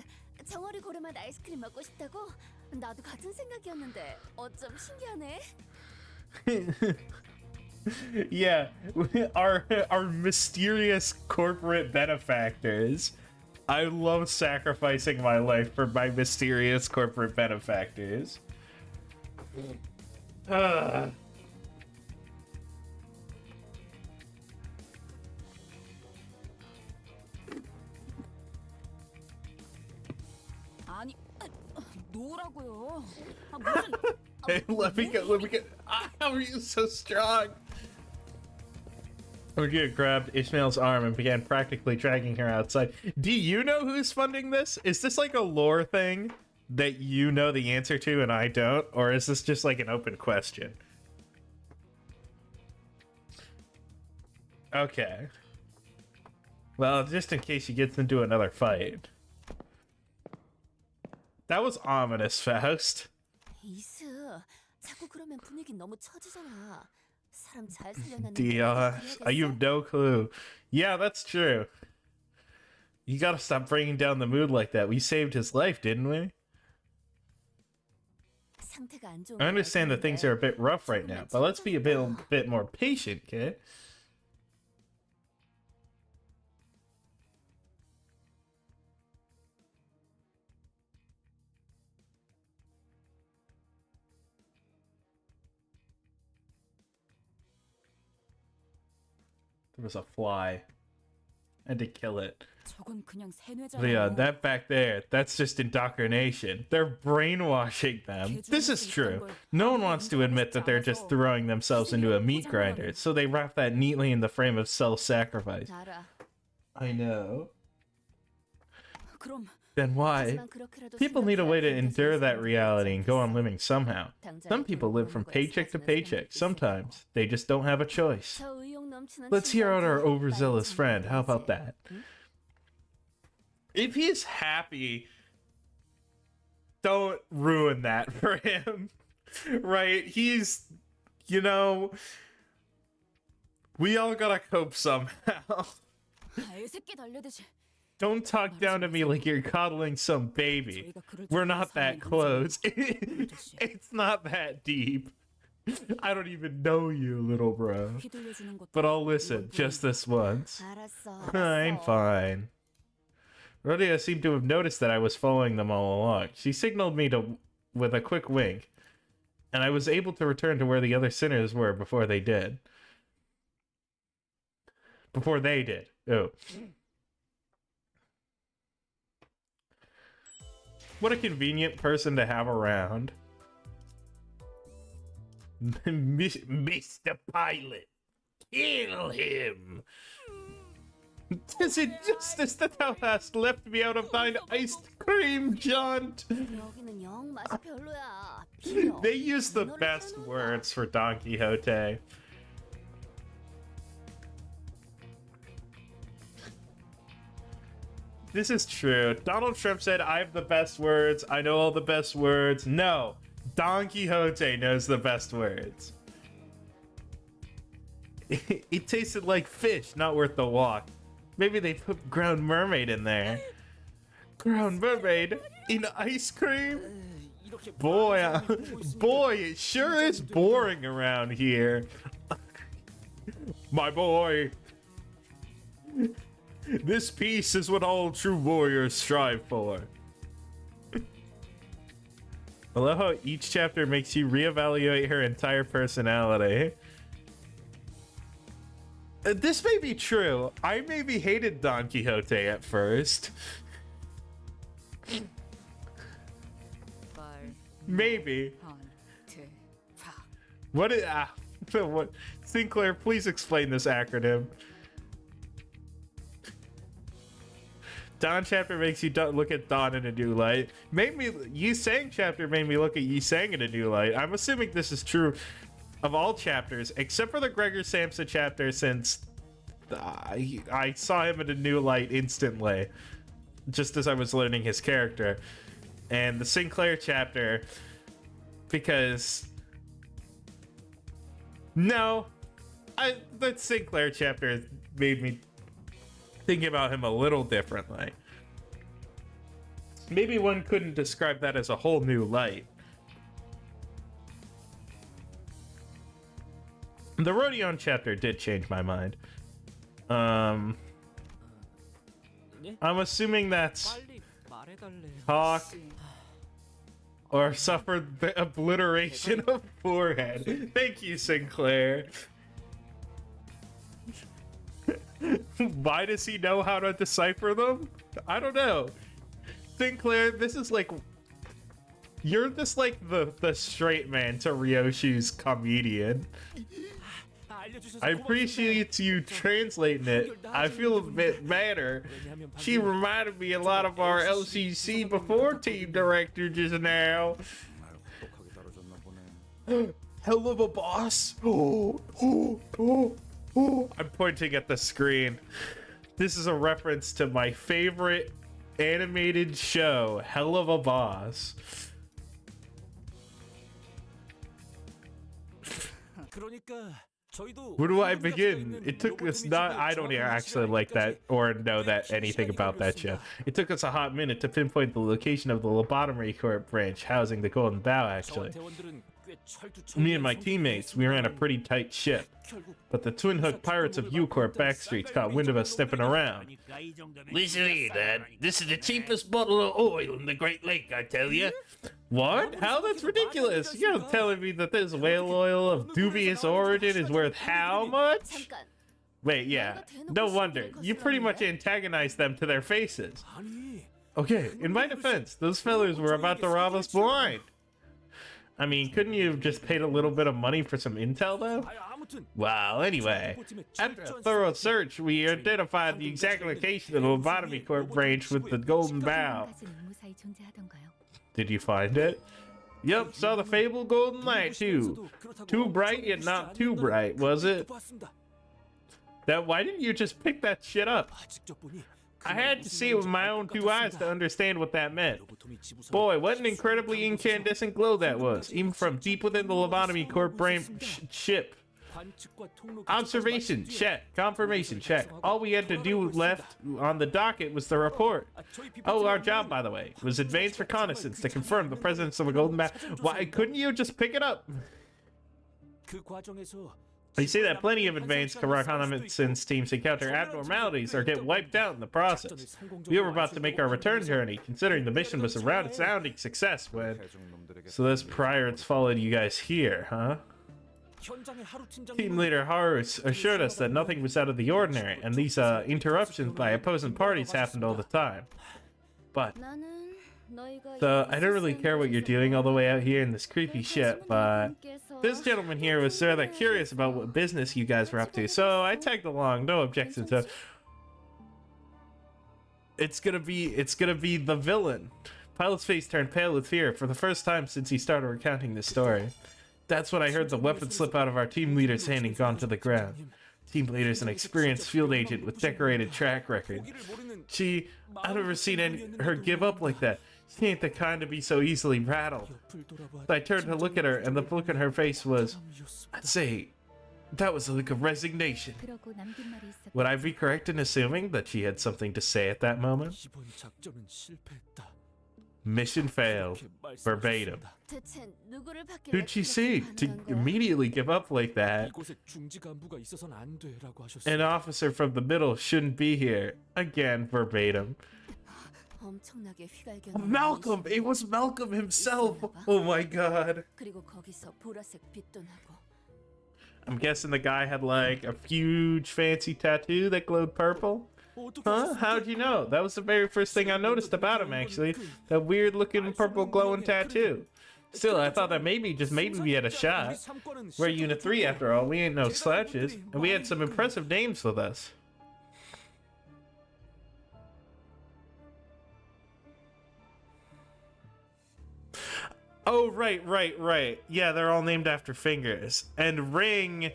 정어리 고르맛 아이스크림 먹고 싶다고? 나도 같은 생각이었는데 어쩜 신기하네. Yeah, our mysterious corporate benefactors. I love sacrificing my life for my mysterious corporate benefactors. 아니, 노라고요. 아, 무슨? Hey, let me get. How are you so strong? Orgia grabbed Ishmael's arm and began practically dragging her outside. Do you know who's funding this? Is this like a lore thing that you know the answer to and I don't? Or is this just like an open question? Okay. Well, just in case she gets into another fight. That was ominous, Faust. 이스, 자꾸 그러면 분위기 너무 처지잖아. 사람 잘 살려내는 Dia, you have no clue. Yeah, that's true. You gotta stop bringing down the mood like that. We saved his life, didn't we? 상태가 안 좋은 I understand that things are a bit rough right now, but let's be a bit more patient, okay? There was a fly. I had to kill it. 저건 그냥 세뇌잖아. Yeah, that back there, that's just indoctrination. They're brainwashing them. This is true. No one wants to admit that they're just throwing themselves into a meat grinder, so they wrap that neatly in the frame of self-sacrifice. 알아. I know. 그럼 Then why? People need a way to endure that reality and go on living somehow. Some people live from paycheck to paycheck. Sometimes they just don't have a choice. 저 의욕 넘치는 Let's hear out our 친구한테 overzealous 말 좀 friend. How about 해야지. that? If he's happy, don't ruin that for him. Right? He's, you know, we all gotta cope somehow. 알새끼 달려드시. Don't talk down to me like you're coddling some baby. We're not that close. It's not that deep. I don't even know you, little bro. 휘둘려주는 것도 But I'll listen just this once. 알았어. I'm fine. Rodia seemed to have noticed that I was following them all along. She signaled me with a quick wink, and I was able to return to where the other sinners were before they did. Oh. What a convenient person to have around. Mr. Pilot, kill him. Is it justice that thou hast left me out of thine ice cream jaunt? 여기는 영 맛이 별로야. 비려. They use the best words for Don Quixote. This is true. Donald Trump said, I have the best words. I know all the best words. No, Don Quixote knows the best words. It tasted like fish, not worth the walk. Maybe they put ground mermaid in there. Ground mermaid in ice cream? Boy, boy, it sure is boring around here. My boy. This peace is what all true warriors strive for. I love how each chapter makes you reevaluate her entire personality. This may be true. I maybe hated Don Quixote at first. Maybe. What is what? Sinclair, please explain this acronym. Don chapter makes you look at Don in a new light. Yi Sang chapter made me look at Yi Sang in a new light. I'm assuming this is true of all chapters, except for the Gregor Samsa chapter, since I saw him in a new light instantly, just as I was learning his character. And the Sinclair chapter, because... No, the Sinclair chapter made me think about him a little differently. Maybe one couldn't describe that as a whole new light. The Rodion chapter did change my mind. I'm assuming that's talk or suffered the obliteration of forehead. Thank you, Sinclair. Why does he know how to decipher them? I don't know. Sinclair, this is like... You're just like the straight man to Ryoshu's comedian. I appreciate you translating it. I feel a bit better. She reminded me a lot of our LCC before team director just now. Hell of a boss. I'm pointing at the screen. This is a reference to my favorite animated show, Hell of a Boss. Where do I begin? It took us I don't actually like that or know that anything about that show. It took us a hot minute to pinpoint the location of the Lobotomy Corp branch housing the Golden Bough, actually. Me and my teammates, we ran a pretty tight ship. But the Twin Hook Pirates of U-Corp backstreets caught wind of us stepping around. Listen here, Dad. This is the cheapest bottle of oil in the Great Lake, I tell you. What? How? That's ridiculous. You're telling me that this whale oil of dubious origin is worth how much? Wait, yeah. No wonder. You pretty much antagonized them to their faces. Okay, in my defense, those fellas were about to rob us blind. I mean, couldn't you have just paid a little bit of money for some intel, though? Well, anyway, after a thorough search, we identified the exact location of the Lobotomy Corp branch with the Golden Bough. Did you find it? Yep, saw the fabled golden light, too. Too bright, yet not too bright, was it? Why didn't you just pick that shit up? I had to see it with my own two eyes to understand what that meant. Boy, what an incredibly incandescent glow that was, even from deep within the Lobotomy Corp brain ship. Observation, check. Confirmation, check. All we had to do left on the docket was the report. Oh, our job, by the way, was advanced reconnaissance to confirm the presence of a golden map. Why couldn't you just pick it up? You see that plenty of advanced reconnaissance teams encounter abnormalities or get wiped out in the process. We were about to make our return journey, considering the mission was a resounding success when... So those pirates followed you guys here, huh? Team leader Harus assured us that nothing was out of the ordinary, and these interruptions by opposing parties happened all the time. But... So, I don't really care what you're doing all the way out here in this creepy ship, but this gentleman here was rather curious about what business you guys were up to, so I tagged along, no objection to... It's gonna be the villain. Pilot's face turned pale with fear for the first time since he started recounting this story. That's when I heard the weapon slip out of our team leader's hand and gone to the ground. Team leader's an experienced field agent with decorated track record. I've never seen her give up like that. She ain't the kind to be so easily rattled. I turned to look at her, and the look on her face was, I'd say, that was a look of resignation. Would I be correct in assuming that she had something to say at that moment? Mission failed. Verbatim. Who'd she see to immediately give up like that? An officer from the middle shouldn't be here. Again, verbatim. Malcolm! It was Malcolm himself! Oh my god. I'm guessing the guy had like a huge fancy tattoo that glowed purple. Huh? How'd you know? That was the very first thing I noticed about him, actually. That weird looking purple glowing tattoo. Still, I thought that maybe, just maybe we had a shot. We're Unit 3 after all, we ain't no slouches. And we had some impressive names with us. Oh, right. Yeah, they're all named after fingers. And Ring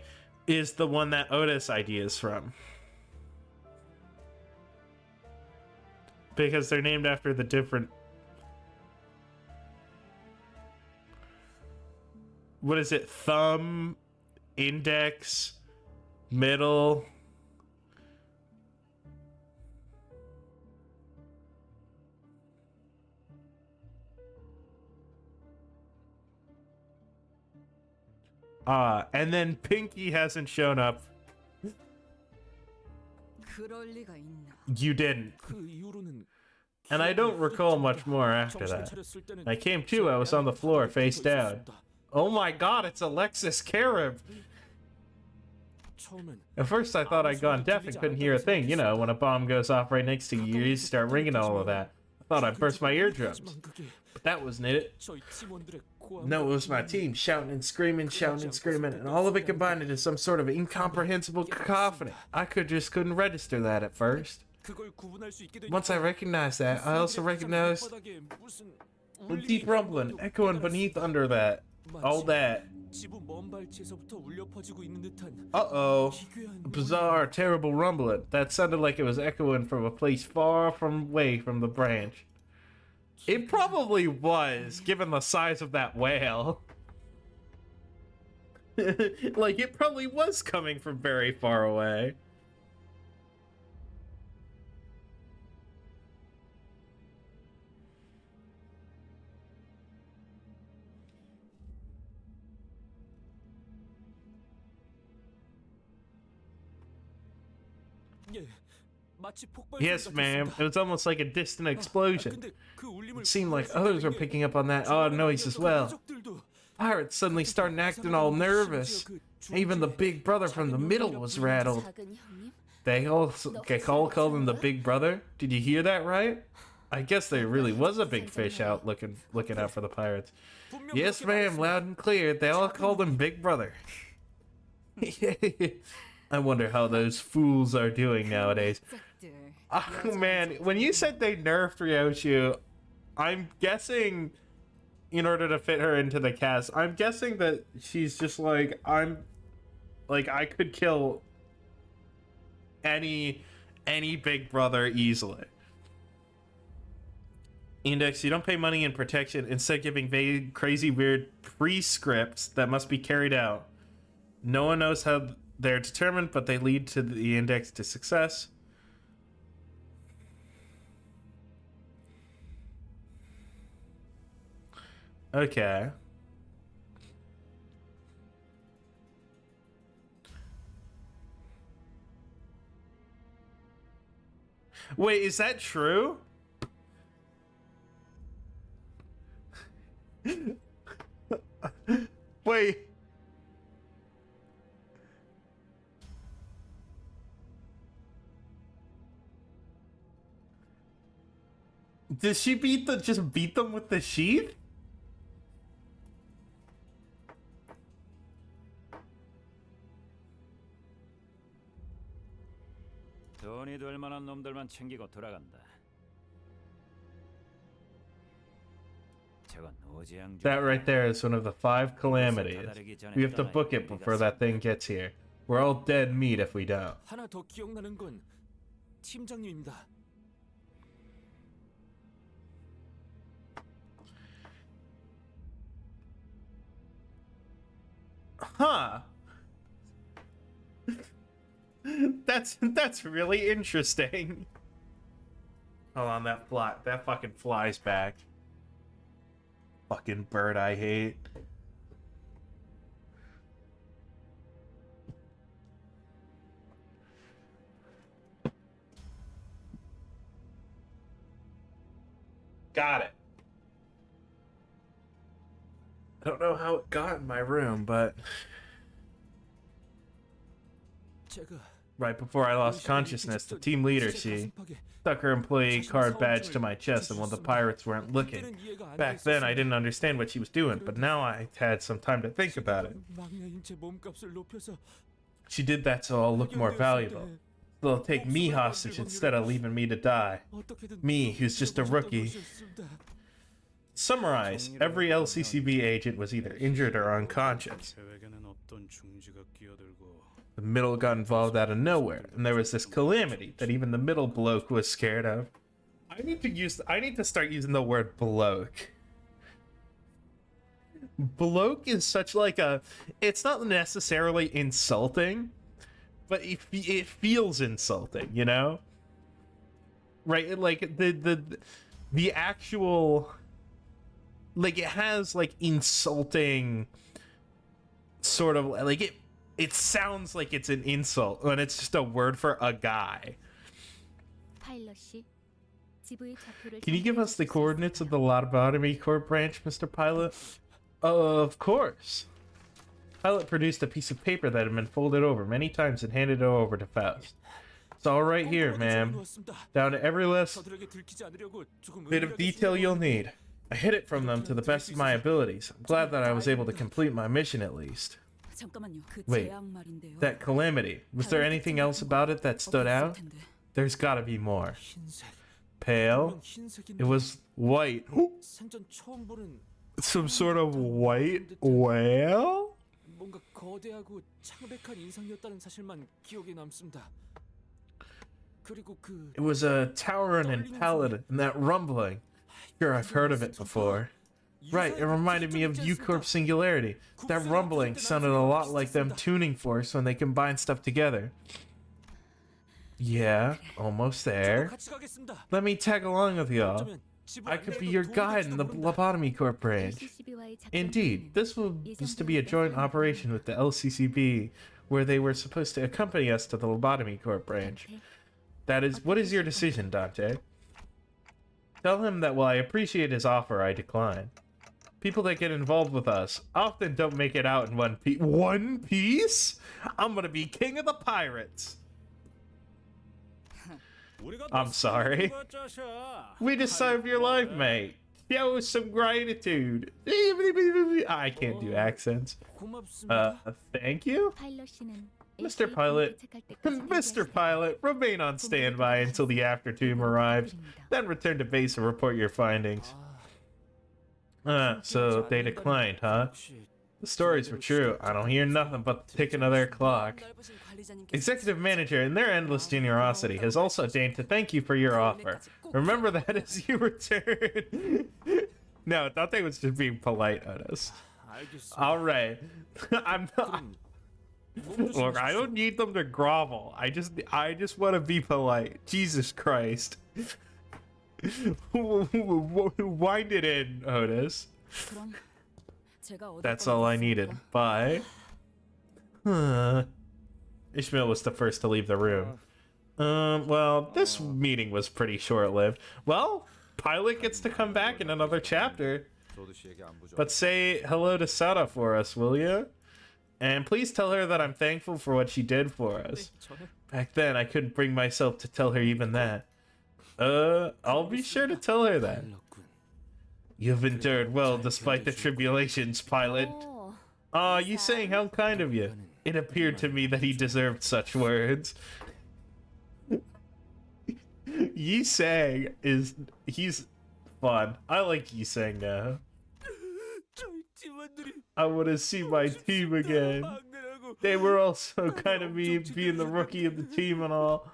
is the one that Otis ideas from. Because they're named after the different... What is it? Thumb, index, middle... and then Pinky hasn't shown up. You didn't. And I don't recall much more after that. I came to, I was on the floor, face down. Oh my god, it's Alexis Carib! At first I thought I'd gone deaf and couldn't hear a thing. You know, when a bomb goes off right next to your ears, start ringing all of that. I thought I'd burst my eardrums. But that wasn't it. No, it was my team, shouting and screaming, and all of it combined into some sort of incomprehensible cacophony. I couldn't register that at first. Once I recognized that, I also recognized the deep rumbling, echoing beneath under that. All that. Uh-oh. Bizarre, terrible rumbling. That sounded like it was echoing from a place far away from the branch. It probably was, given the size of that whale. Like, it probably was coming from very far away. Yes, ma'am. It was almost like a distant explosion. It seemed like others were picking up on that odd noise as well. Pirates suddenly started acting all nervous. Even the big brother from the middle was rattled. They all called him the big brother? Did you hear that right? I guess there really was a big fish out looking out for the pirates. Yes, ma'am, loud and clear. They all called him Big Brother. I wonder how those fools are doing nowadays. Oh man, when you said they nerfed Ryochu, I'm guessing, in order to fit her into the cast, I'm guessing that she's just like, I could kill any Big Brother easily. Index, you don't pay money in protection, instead giving vague, crazy, weird prescripts that must be carried out. No one knows how they're determined, but they lead to the index to success. Okay. Wait, is that true? Wait. Did she just beat them with the sheath? 돈이 될 만한 놈들만 챙기고 돌아간다. That right there is one of the 5 calamities. We have to book it before that thing gets here. We're all dead meat if we don't. 하나 더 기억나는 건 팀장님입니다. Huh. That's really interesting. Hold on, that fucking flies back. Fucking bird I hate. Got it. I don't know how it got in my room, but Right before I lost consciousness, the team leader, she stuck her employee card badge to my chest, and while the pirates weren't looking. Back then, I didn't understand what she was doing, but now I had some time to think about it. She did that so I'll look more valuable. They'll take me hostage instead of leaving me to die. Me, who's just a rookie. Summarize, every LCCB agent was either injured or unconscious. The middle got involved out of nowhere, and there was this calamity that even the middle bloke was scared of. I need to start using the word bloke. Bloke is such like a, it's not necessarily insulting, but it feels insulting, you know? Right? Like the actual, like, it has like insulting sort of like it sounds like it's an insult when it's just a word for a guy. Can you give us the coordinates of the Lobotomy Corp branch, Mr. Pilot? Of course. Pilot produced a piece of paper that had been folded over many times and handed it over to Faust. It's all right here, ma'am. Down to every last bit of detail you'll need. I hid it from them to the best of my abilities. I'm glad that I was able to complete my mission at least. Wait, that calamity. Was there anything else about it that stood out? There's gotta be more. Pale? It was white. Some sort of white whale? It was a towering and pallid, and that rumbling. Sure, I've heard of it before. Right, it reminded me of U-Corp Singularity. That rumbling sounded a lot like them tuning forks when they combine stuff together. Yeah, almost there. Let me tag along with y'all. I could be your guide in the Lobotomy Corp branch. Indeed, this was to be a joint operation with the LCCB, where they were supposed to accompany us to the Lobotomy Corp branch. That is, what is your decision, Dante? Tell him that while I appreciate his offer, I decline. People that get involved with us often don't make it out in one piece. One Piece? I'm gonna be king of the pirates. I'm sorry. We deserve your life, mate. Show some gratitude. I can't do accents. Thank you? Mr. Pilot. Mr. Pilot, remain on standby until the after team arrives. Then return to base and report your findings. So they declined, huh? The stories were true. I don't hear nothing but the ticking of their clock. Executive Manager, in their endless generosity, has also deigned to thank you for your offer. Remember that as you return. No, Dante was just being polite on us. Alright. I'm not. Look, I don't need them to grovel. I just want to be polite. Jesus Christ. Wind it in, Otis. That's all I needed. Bye. Ishmael was the first to leave the room. Well, this meeting was pretty short-lived. Well, Pilot gets to come back in another chapter. But say hello to Sada for us, will you? And please tell her that I'm thankful for what she did for us. Back then, I couldn't bring myself to tell her even that. I'll be sure to tell her that. You've endured well despite the tribulations, Pilot. Aw, you saying how kind of you. It appeared to me that he deserved such words. Yi-Sang he's fun. I like Yi-Sang now. I want to see my team again. They were all so kind of me being the rookie of the team and all.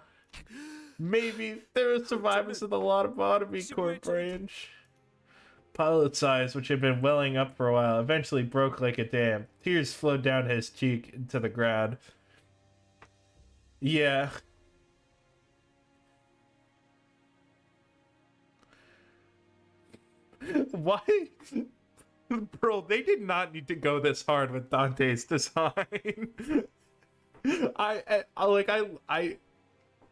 Maybe there were survivors of the Lobotomy Corp branch. Pilot's eyes, which had been welling up for a while, eventually broke like a dam. Tears flowed down his cheek into the ground. Yeah. Why? Bro, they did not need to go this hard with Dante's design.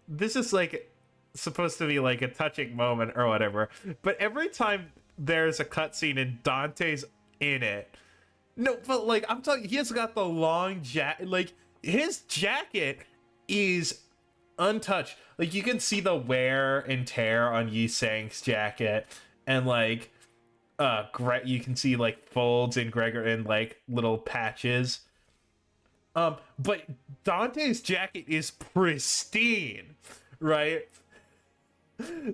This is like supposed to be like a touching moment or whatever, but every time there's a cutscene and Dante's in it, no, but like I'm telling you, he has got the long jacket. Like his jacket is untouched. Like, you can see the wear and tear on Yi Sang's jacket, and like you can see like folds in Gregor and like little patches. But Dante's jacket is pristine, right?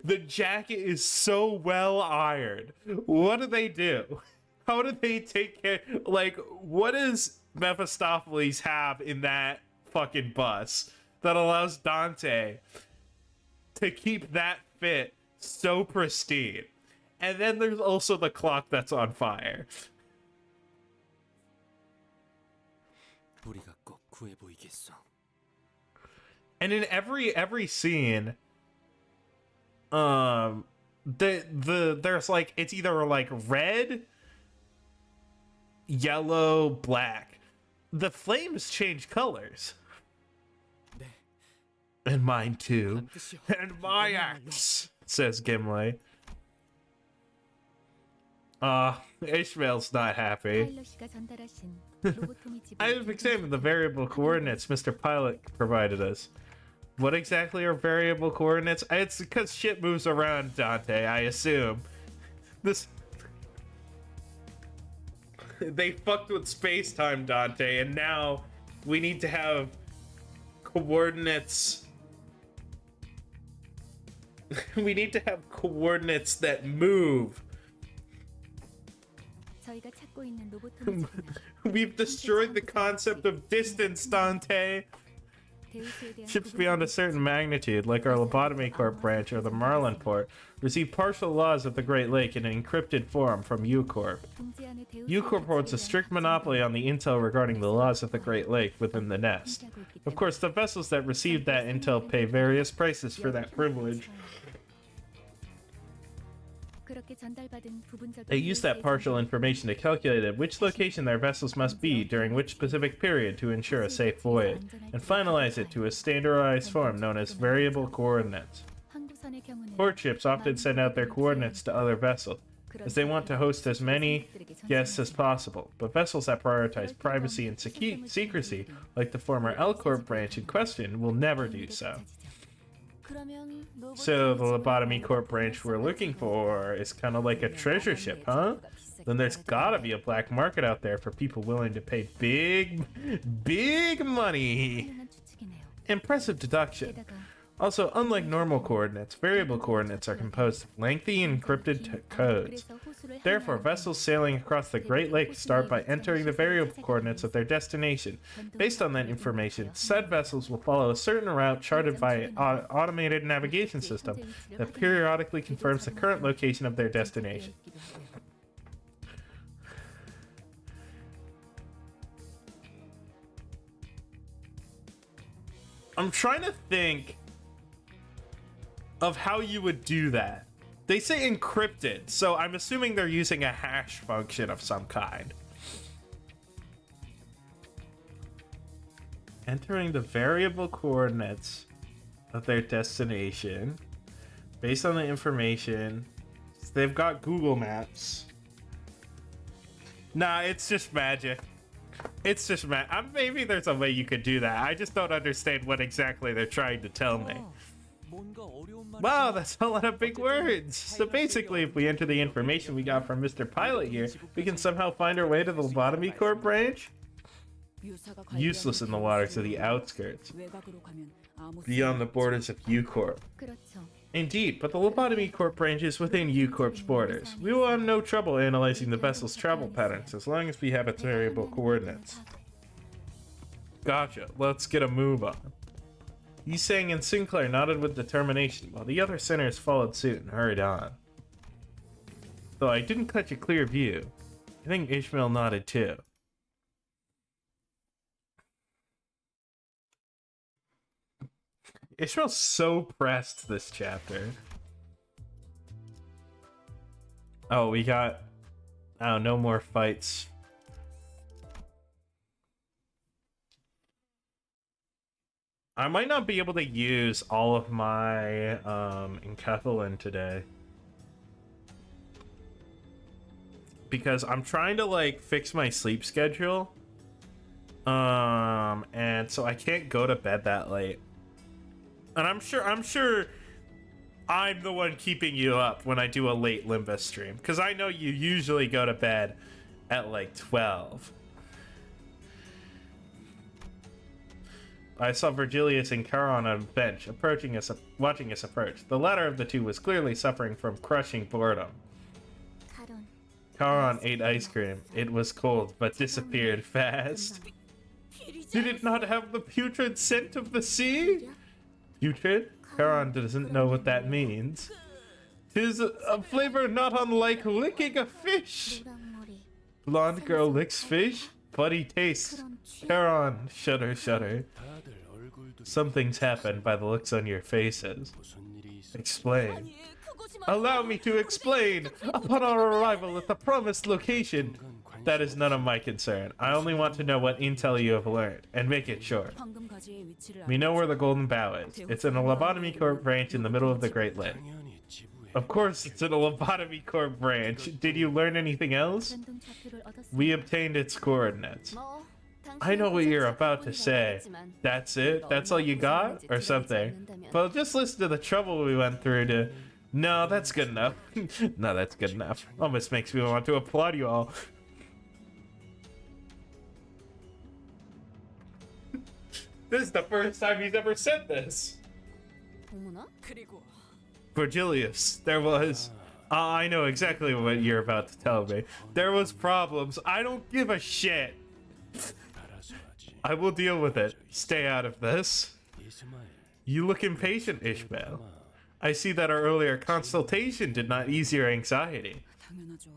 The jacket is so well ironed. What do? How do they take care? Like, what does Mephistopheles have in that fucking bus that allows Dante to keep that fit so pristine? And then there's also the clock that's on fire. And in every scene, there's like, it's either like red, yellow, black. The flames change colors. And mine too. And my axe, says Gimli. Ishmael's not happy. I have examined the variable coordinates Mr. Pilot provided us. What exactly are variable coordinates? It's because shit moves around, Dante, I assume. They fucked with space-time, Dante, and now we need to have coordinates. We need to have coordinates that move. We've destroyed the concept of distance, Dante. Ships beyond a certain magnitude, like our Lobotomy Corp branch or the Marlin port, receive partial laws of the Great Lake in an encrypted form from U-Corp. U-Corp holds a strict monopoly on the intel regarding the laws of the Great Lake within the nest. Of course, the vessels that receive that intel pay various prices for that privilege. They use that partial information to calculate at which location their vessels must be during which specific period to ensure a safe voyage, and finalize it to a standardized form known as variable coordinates. Port ships often send out their coordinates to other vessels, as they want to host as many guests as possible, but vessels that prioritize privacy and secrecy, like the former L-Corp branch in question, will never do so. So the Lobotomy Corp branch we're looking for is kind of like a treasure ship, huh? Then there's gotta be a black market out there for people willing to pay big money. Impressive deduction. Also, unlike normal coordinates, variable coordinates are composed of lengthy encrypted codes. Therefore, vessels sailing across the Great Lakes start by entering the variable coordinates of their destination. Based on that information, said vessels will follow a certain route charted by an automated navigation system that periodically confirms the current location of their destination. I'm trying to think of how you would do that. They say encrypted, so I'm assuming they're using a hash function of some kind. Entering the variable coordinates of their destination based on the information. They've got Google Maps. Nah, it's just magic. It's just maybe there's a way you could do that. I just don't understand what exactly they're trying to tell me. Wow, that's a lot of big words. So basically, if we enter the information we got from Mr. Pilot here, we can somehow find our way to the Lobotomy Corp branch? Useless in the waters of the outskirts, beyond the borders of U-Corp. Indeed, but the Lobotomy Corp branch is within U-Corp's borders. We will have no trouble analyzing the vessel's travel patterns as long as we have its variable coordinates. Gotcha, let's get a move on. Yisang and Sinclair nodded with determination, while the other sinners followed suit and hurried on. Though I didn't catch a clear view, I think Ishmael nodded too. Ishmael's so pressed this chapter. Oh, we got... Oh, no more fights. I might not be able to use all of my enkephalin today. Because I'm trying to like fix my sleep schedule. And so I can't go to bed that late. And I'm sure I'm the one keeping you up when I do a late limbus stream, because I know you usually go to bed at like 12. I saw Virgilius and Charon on a bench, watching us approach. The latter of the two was clearly suffering from crushing boredom. Charon ate ice cream. It was cold, but disappeared fast. Did it not have the putrid scent of the sea? Putrid? Charon doesn't know what that means. 'Tis a flavor not unlike licking a fish. Blonde girl licks fish? Bloody taste. Charon, shudder, shudder. Something's happened by the looks on your faces. Explain. Allow me to explain. Upon our arrival at the promised location. That is none of my concern. I only want to know what intel you have learned, and make it short. We know where the Golden Bow is. It's in a lobotomy corps branch in the middle of the Great Lake. Of course, it's in a lobotomy corps branch. Did you learn anything else? We obtained its coordinates. I know what you're about to say. That's it? That's all you got? Or something? Well, just listen to the trouble we went through to... No, that's good enough. No, that's good enough. Almost makes me want to applaud you all. This is the first time he's ever said this. Virgilius, there was... I know exactly what you're about to tell me. There was problems. I don't give a shit. I will deal with it. Stay out of this. You look impatient, Ishmael. I see that our earlier consultation did not ease your anxiety.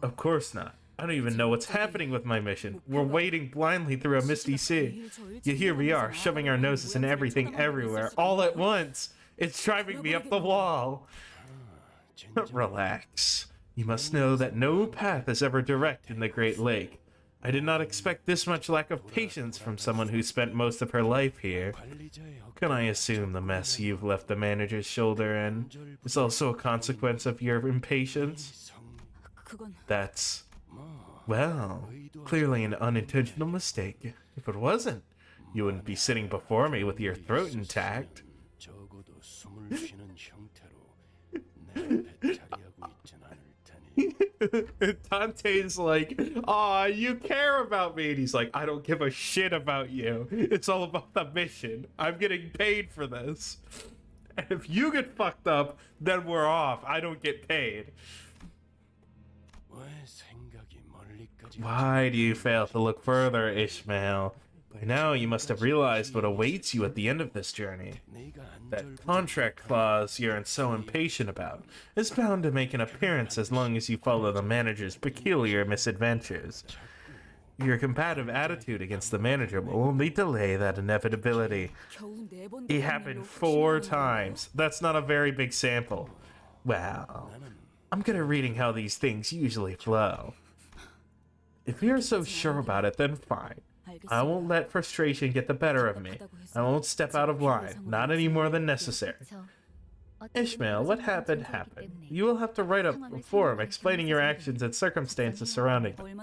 Of course not. I don't even know what's happening with my mission. We're wading blindly through a misty sea. Yet here we are, shoving our noses in everything everywhere, all at once. It's driving me up the wall. Relax. You must know that no path is ever direct in the Great Lake. I did not expect this much lack of patience from someone who spent most of her life here. Can I assume the mess you've left the manager's shoulder in is also a consequence of your impatience? That's... well, clearly an unintentional mistake. If it wasn't, you wouldn't be sitting before me with your throat intact. Dante's like, aw, you care about me. And he's like, I don't give a shit about you. It's all about the mission. I'm getting paid for this. And if you get fucked up, then we're off. I don't get paid. Why do you fail to look further, Ishmael? By now you must have realized what awaits you at the end of this journey. That contract clause you're so impatient about is bound to make an appearance as long as you follow the manager's peculiar misadventures. Your combative attitude against the manager will only delay that inevitability. It happened 4 times. That's not a very big sample. Well, I'm good at reading how these things usually flow. If you're so sure about it, then fine. I won't let frustration get the better of me. I won't step out of line, not any more than necessary. Ishmael, what happened happened. You will have to write up a form explaining your actions and circumstances surrounding them.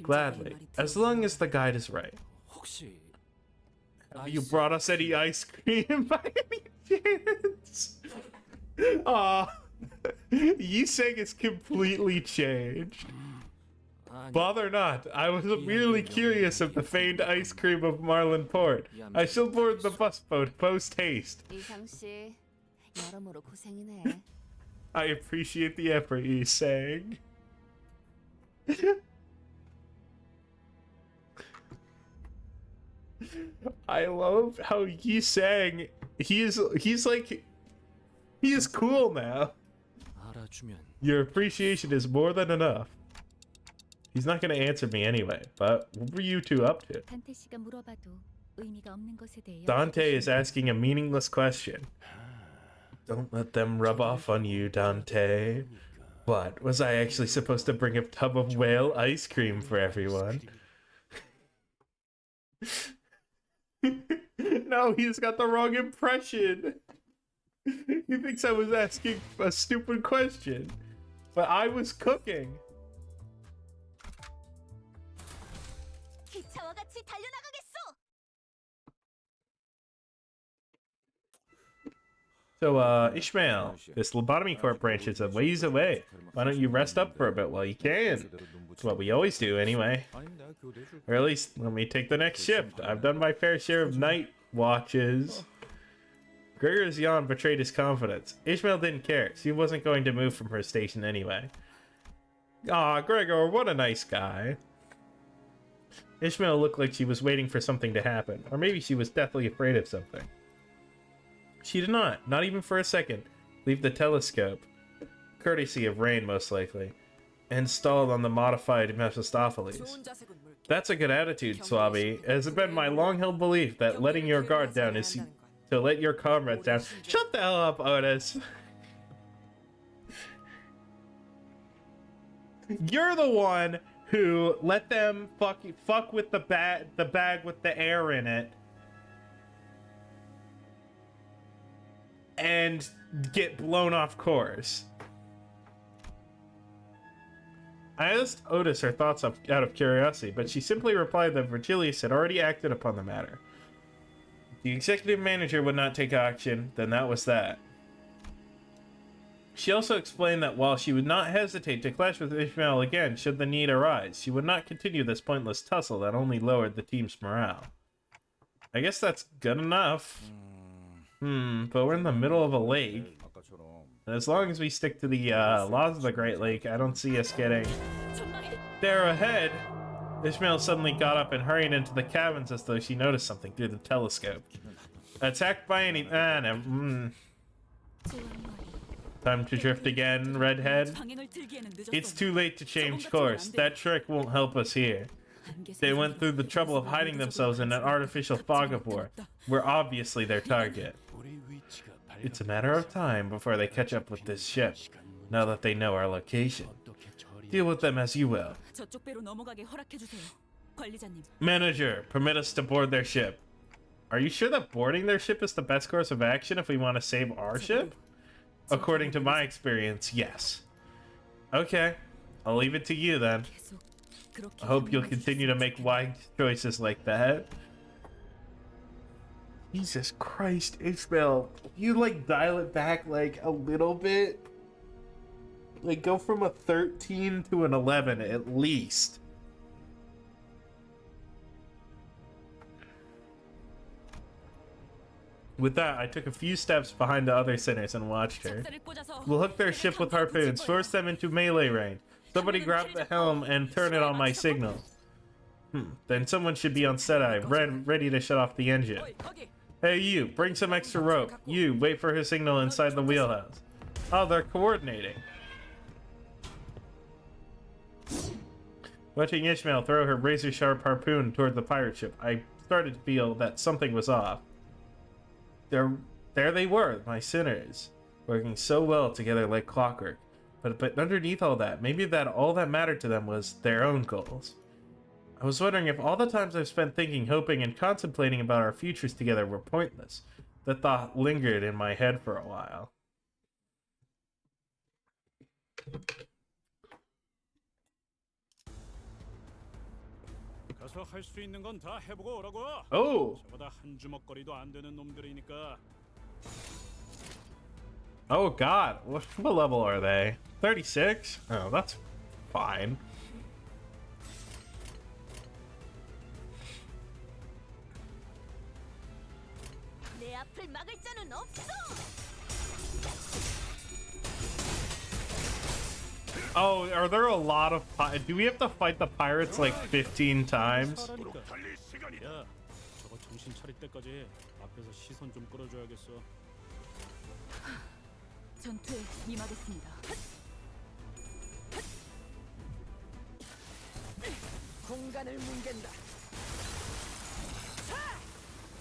Gladly, as long as the guide is right. Have you brought us any ice cream by any chance? Aw, Yiseng is completely changed. Bother not. I was merely curious of the famed ice cream of Marlin Port. I shall board the bus boat post haste. I appreciate the effort, Yiseng. I love how Yiseng, he is cool now. Your appreciation is more than enough. He's not going to answer me anyway, but what were you two up to? Dante is asking a meaningless question. Don't let them rub off on you, Dante. What, was I actually supposed to bring a tub of whale ice cream for everyone? No, he's got the wrong impression. He thinks I was asking a stupid question, but I was cooking. So, Ishmael, this lobotomy corp branch is a ways away. Why don't you rest up for a bit while you can? It's what we always do, anyway. Or at least, let me take the next shift. I've done my fair share of night watches. Gregor's yawn betrayed his confidence. Ishmael didn't care. She wasn't going to move from her station anyway. Aw, Gregor, what a nice guy. Ishmael looked like she was waiting for something to happen. Or maybe she was deathly afraid of something. She did not even for a second, leave the telescope, courtesy of Rain most likely, installed on the modified Mephistopheles. That's a good attitude, Swabby. It has been my long-held belief that letting your guard down is to let your comrades down. Shut the hell up, Otis. You're the one who let them fuck with the bag with the air in it. And get blown off course. I asked Otis her thoughts out of curiosity, but she simply replied that Virgilius had already acted upon the matter. The executive manager would not take action, then that was that. She also explained that while she would not hesitate to clash with Ishmael again should the need arise, she would not continue this pointless tussle that only lowered the team's morale. I guess that's good enough. But we're in the middle of a lake. And as long as we stick to the laws of the Great Lake, I don't see us getting... There ahead! Ishmael suddenly got up and hurried into the cabins as though she noticed something through the telescope. Attacked by any... Time to drift again, redhead. It's too late to change course. That trick won't help us here. They went through the trouble of hiding themselves in an artificial fog of war. We're obviously their target. It's a matter of time before they catch up with this ship, now that they know our location. Deal with them as you will. Manager, permit us to board their ship. Are you sure that boarding their ship is the best course of action if we want to save our ship? According to my experience, yes. Okay, I'll leave it to you then. I hope you'll continue to make wise choices like that. Jesus Christ, Ishmael. You like dial it back like a little bit? Like go from a 13 to an 11 at least. With that, I took a few steps behind the other sinners and watched her. We'll hook their ship with harpoons, force them into melee range. Somebody grab the helm and turn it on my signal. Then someone should be on set-eye, ready to shut off the engine. Hey you, bring some extra rope. You, wait for her signal inside the wheelhouse. Oh, they're coordinating. Watching Ishmael throw her razor-sharp harpoon toward the pirate ship, I started to feel that something was off. There they were, my sinners, working so well together like clockwork. But underneath all that, maybe that all that mattered to them was their own goals. I was wondering if all the times I've spent thinking, hoping, and contemplating about our futures together were pointless. The thought lingered in my head for a while. Oh! Oh god, what level are they? 36? Oh, that's fine. Oh, are there a lot of do we have to fight the pirates like 15 times?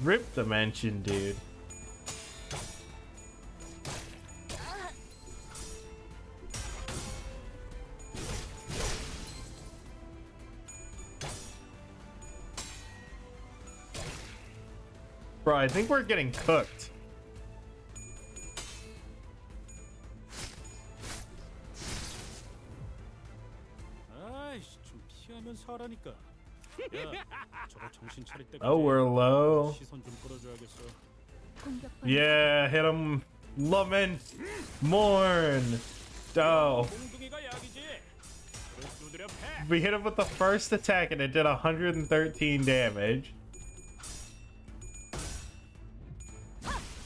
Rip dimension, dude. Bro, I think we're getting cooked. Oh, we're low. Yeah, hit him. Lament. Mourn. Oh. 몽둥이가 약이지. 그걸 두드려 패. We hit him with the first attack and it did 113 damage.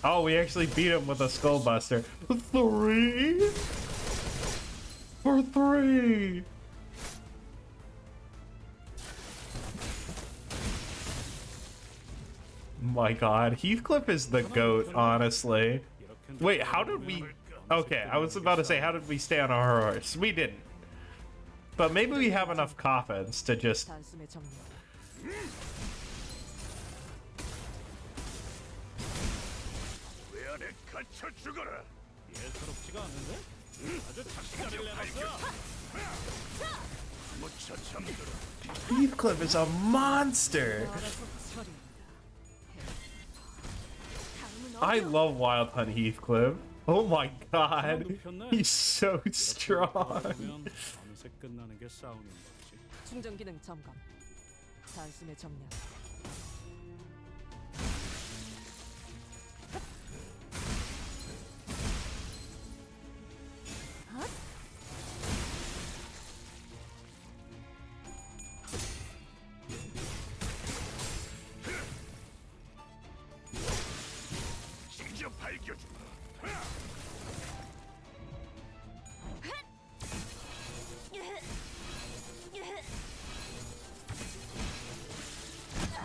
Oh, we actually beat him with a skull buster. 3 for 3. My god, Heathcliff is the goat, honestly. Wait, how did we... Okay, I was about to say, how did we stay on our horse? We didn't. But maybe we have enough coffins to just... 단숨에 정리. 왜 안에 갇혀 죽어라. 예사롭지가 않은데? 아주 작사를 내놨어. 묻혀 잠들어. Heathcliff is a monster! 알아서 처리한다. I love Wild Hunt Heathcliff. Oh my god, he's so strong. 그러면 밤새 끝나는 게 싸움인 거지. 충전 기능 점검. 단숨에 정리. 직접 밝혀주마.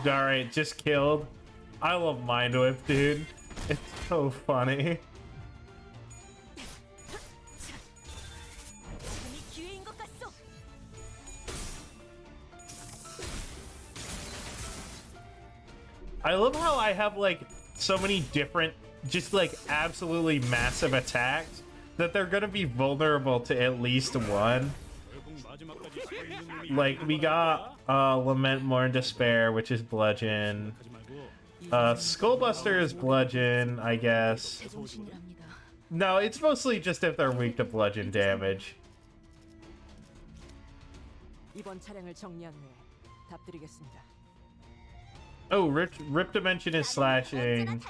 Alright, just killed. I love Mind Whip, dude. It's so funny. 기회인 것 같소. I love how I have like so many different, just like absolutely massive attacks that they're gonna be vulnerable to at least one. 결국 마지막까지 서 있는 놈이 Like we got Lament, Mourn, Despair, which is bludgeon. 하지 말고 Skullbuster is bludgeon, I guess. 제정신이랍니다. No, it's mostly just if they're weak to bludgeon damage. 이번 차량을 정리한 후에 답드리겠습니다. Oh, Rip Dimension is slashing.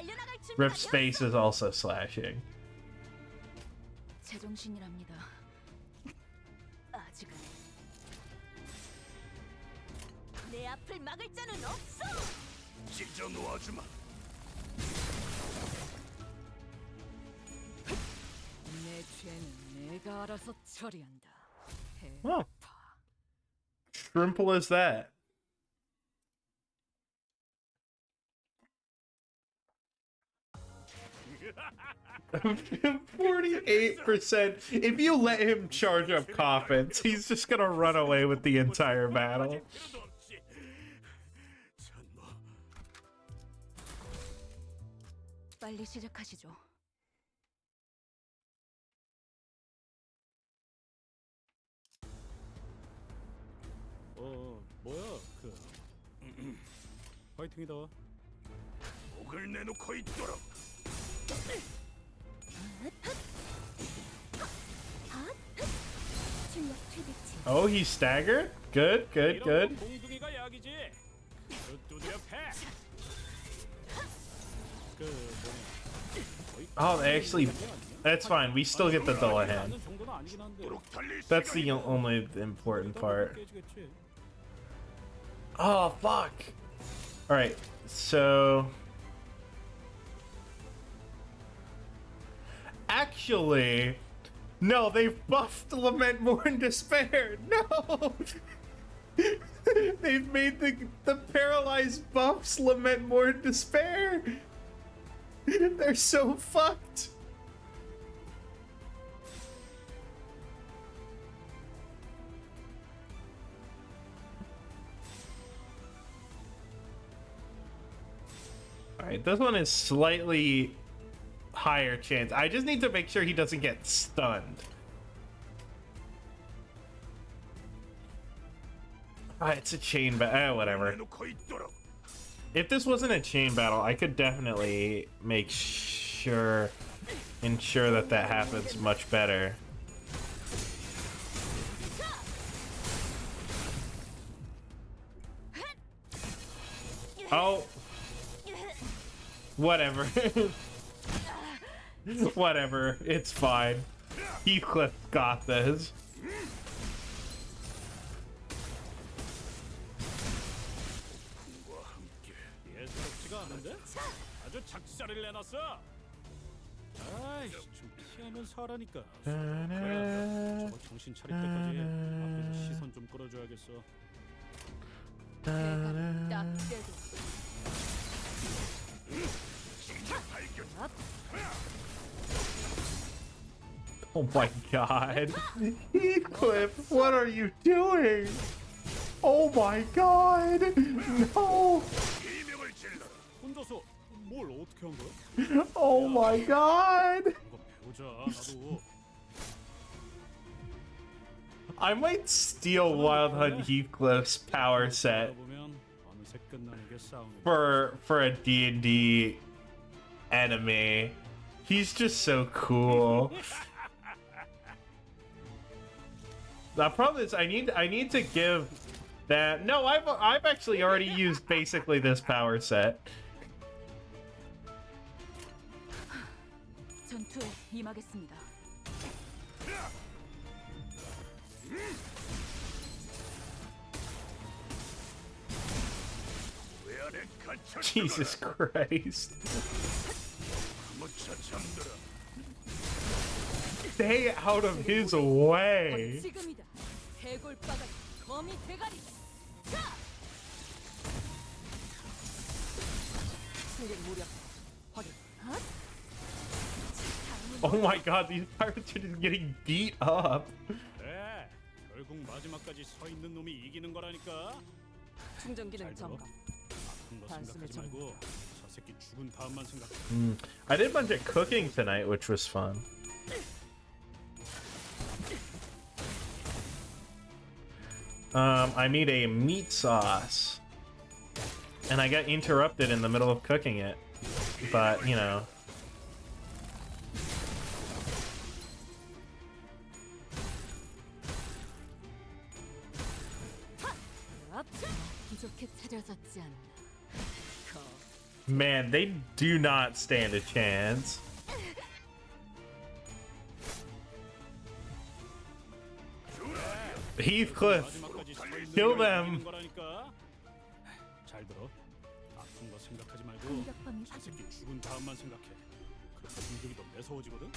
Rip Space is also slashing. 제정신이랍니다. 아직은 내 앞을 막을 자는 없어. 찢어 놓아주마. 내 죄는 내가 알아서 처리한다. Oh. Simple as that. 48%. If you let him charge up coffins, he's just gonna run away with the entire battle. 빨리 시작하시죠. 뭐야 그 파이팅이다. 목을 내놓고 있도록. 출력 최대치. Oh, he's staggered? Good, good, good. 몽둥이가 약이지. 그 두드려 패. 그 뭐냐. Oh, they actually... That's fine. We still get the Dullahan. 않는 정도는 아니긴 한데. That's the only important part. 깨지겠지. Oh, fuck. Alright, so... Actually... No, they've buffed Lament, Mourn, Despair! No! They've made the paralyzed buffs Lament, Mourn, Despair! They're so fucked! Alright, this one is slightly higher chance. I just need to make sure he doesn't get stunned. It's a chain battle. Whatever. If this wasn't a chain battle, I could definitely ensure that happens much better. Oh. Whatever. Whatever, it's fine. Heathcliff got this. 예사롭지가 않은데? 아주 작살을 내놨어. 아이, 좀 피하면서 하라니까. 그래, 저거 정신 차릴 때까지 앞에서 시선 좀 끌어줘야겠어. 딱 때도. Oh my god. Heathcliff, what are you doing? Oh my god. No. 혼자서 뭘 어떻게 한 거야? Oh my god. 이거 배우자, 나도. I might steal Wild Hunt Heathcliff's power set 보면 어느새 끝나는 게 싸움이야. for a D&D enemy. He's just so cool. The problem is I need to give that. No, I've actually already used basically this power set. 전투에 임하겠습니다. Jesus Christ. Stay out of his way. 지금이다. 해골바가지 거미 대가리. 자! 승객 무력 확인. Oh my god, these pirates are just getting beat up. 그래, 결국 마지막까지 서 있는 놈이 이기는 거라니까. 충전 기능 잘 들어. 점검. 아픈 거 단숨에 생각하지 말고 저 새끼 죽은 다음만 생각해. I did a bunch of cooking tonight, which was fun. I made a meat sauce, and I got interrupted in the middle of cooking it, but you know. 부족해 차려졌지 않나. Man, they do not stand a chance. Heathcliff, 마지막까지 서 있는 kill 놈이 them. 이기는 거라니까. 잘 들어. 아픈 거 생각하지 말고 공격범이 저 새끼 죽은 다음만 생각해. 그럼 공격이 더 매서워지거든.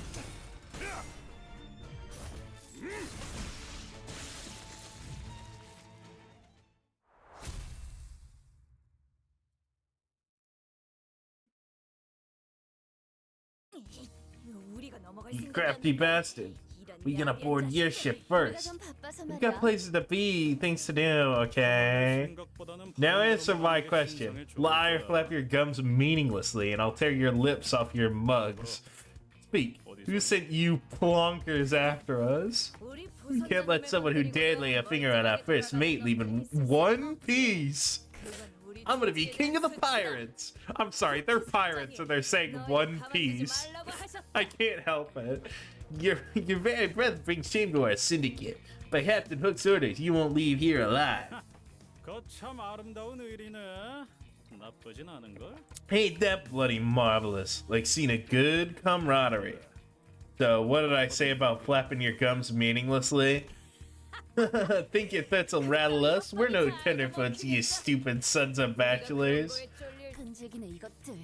우리가 넘어갈 You crafty bastard. We gonna board your ship first. We've got 말이야. places to be, things to do, okay? Now answer my question. Lie or flap your gums meaninglessly, and I'll tear your lips off your mugs. Speak. Who sent you plonkers after us? We can't let someone who dared lay a finger on our first mate leave in one piece. I'm gonna be king of the pirates. I'm sorry, they're pirates and they're saying one piece. I can't help it. Your very breath brings shame to our syndicate. By Captain Hook's orders, you won't leave here alive. 거참 아름다운 의리네. 나쁘진 않은 걸. Ain't that bloody marvelous? Like seeing a good camaraderie. So, what did I say about flapping your gums meaninglessly? Think your threats will rattle us? We're no tenderfoots, you stupid sons of bachelors. 끈질기네 이것들.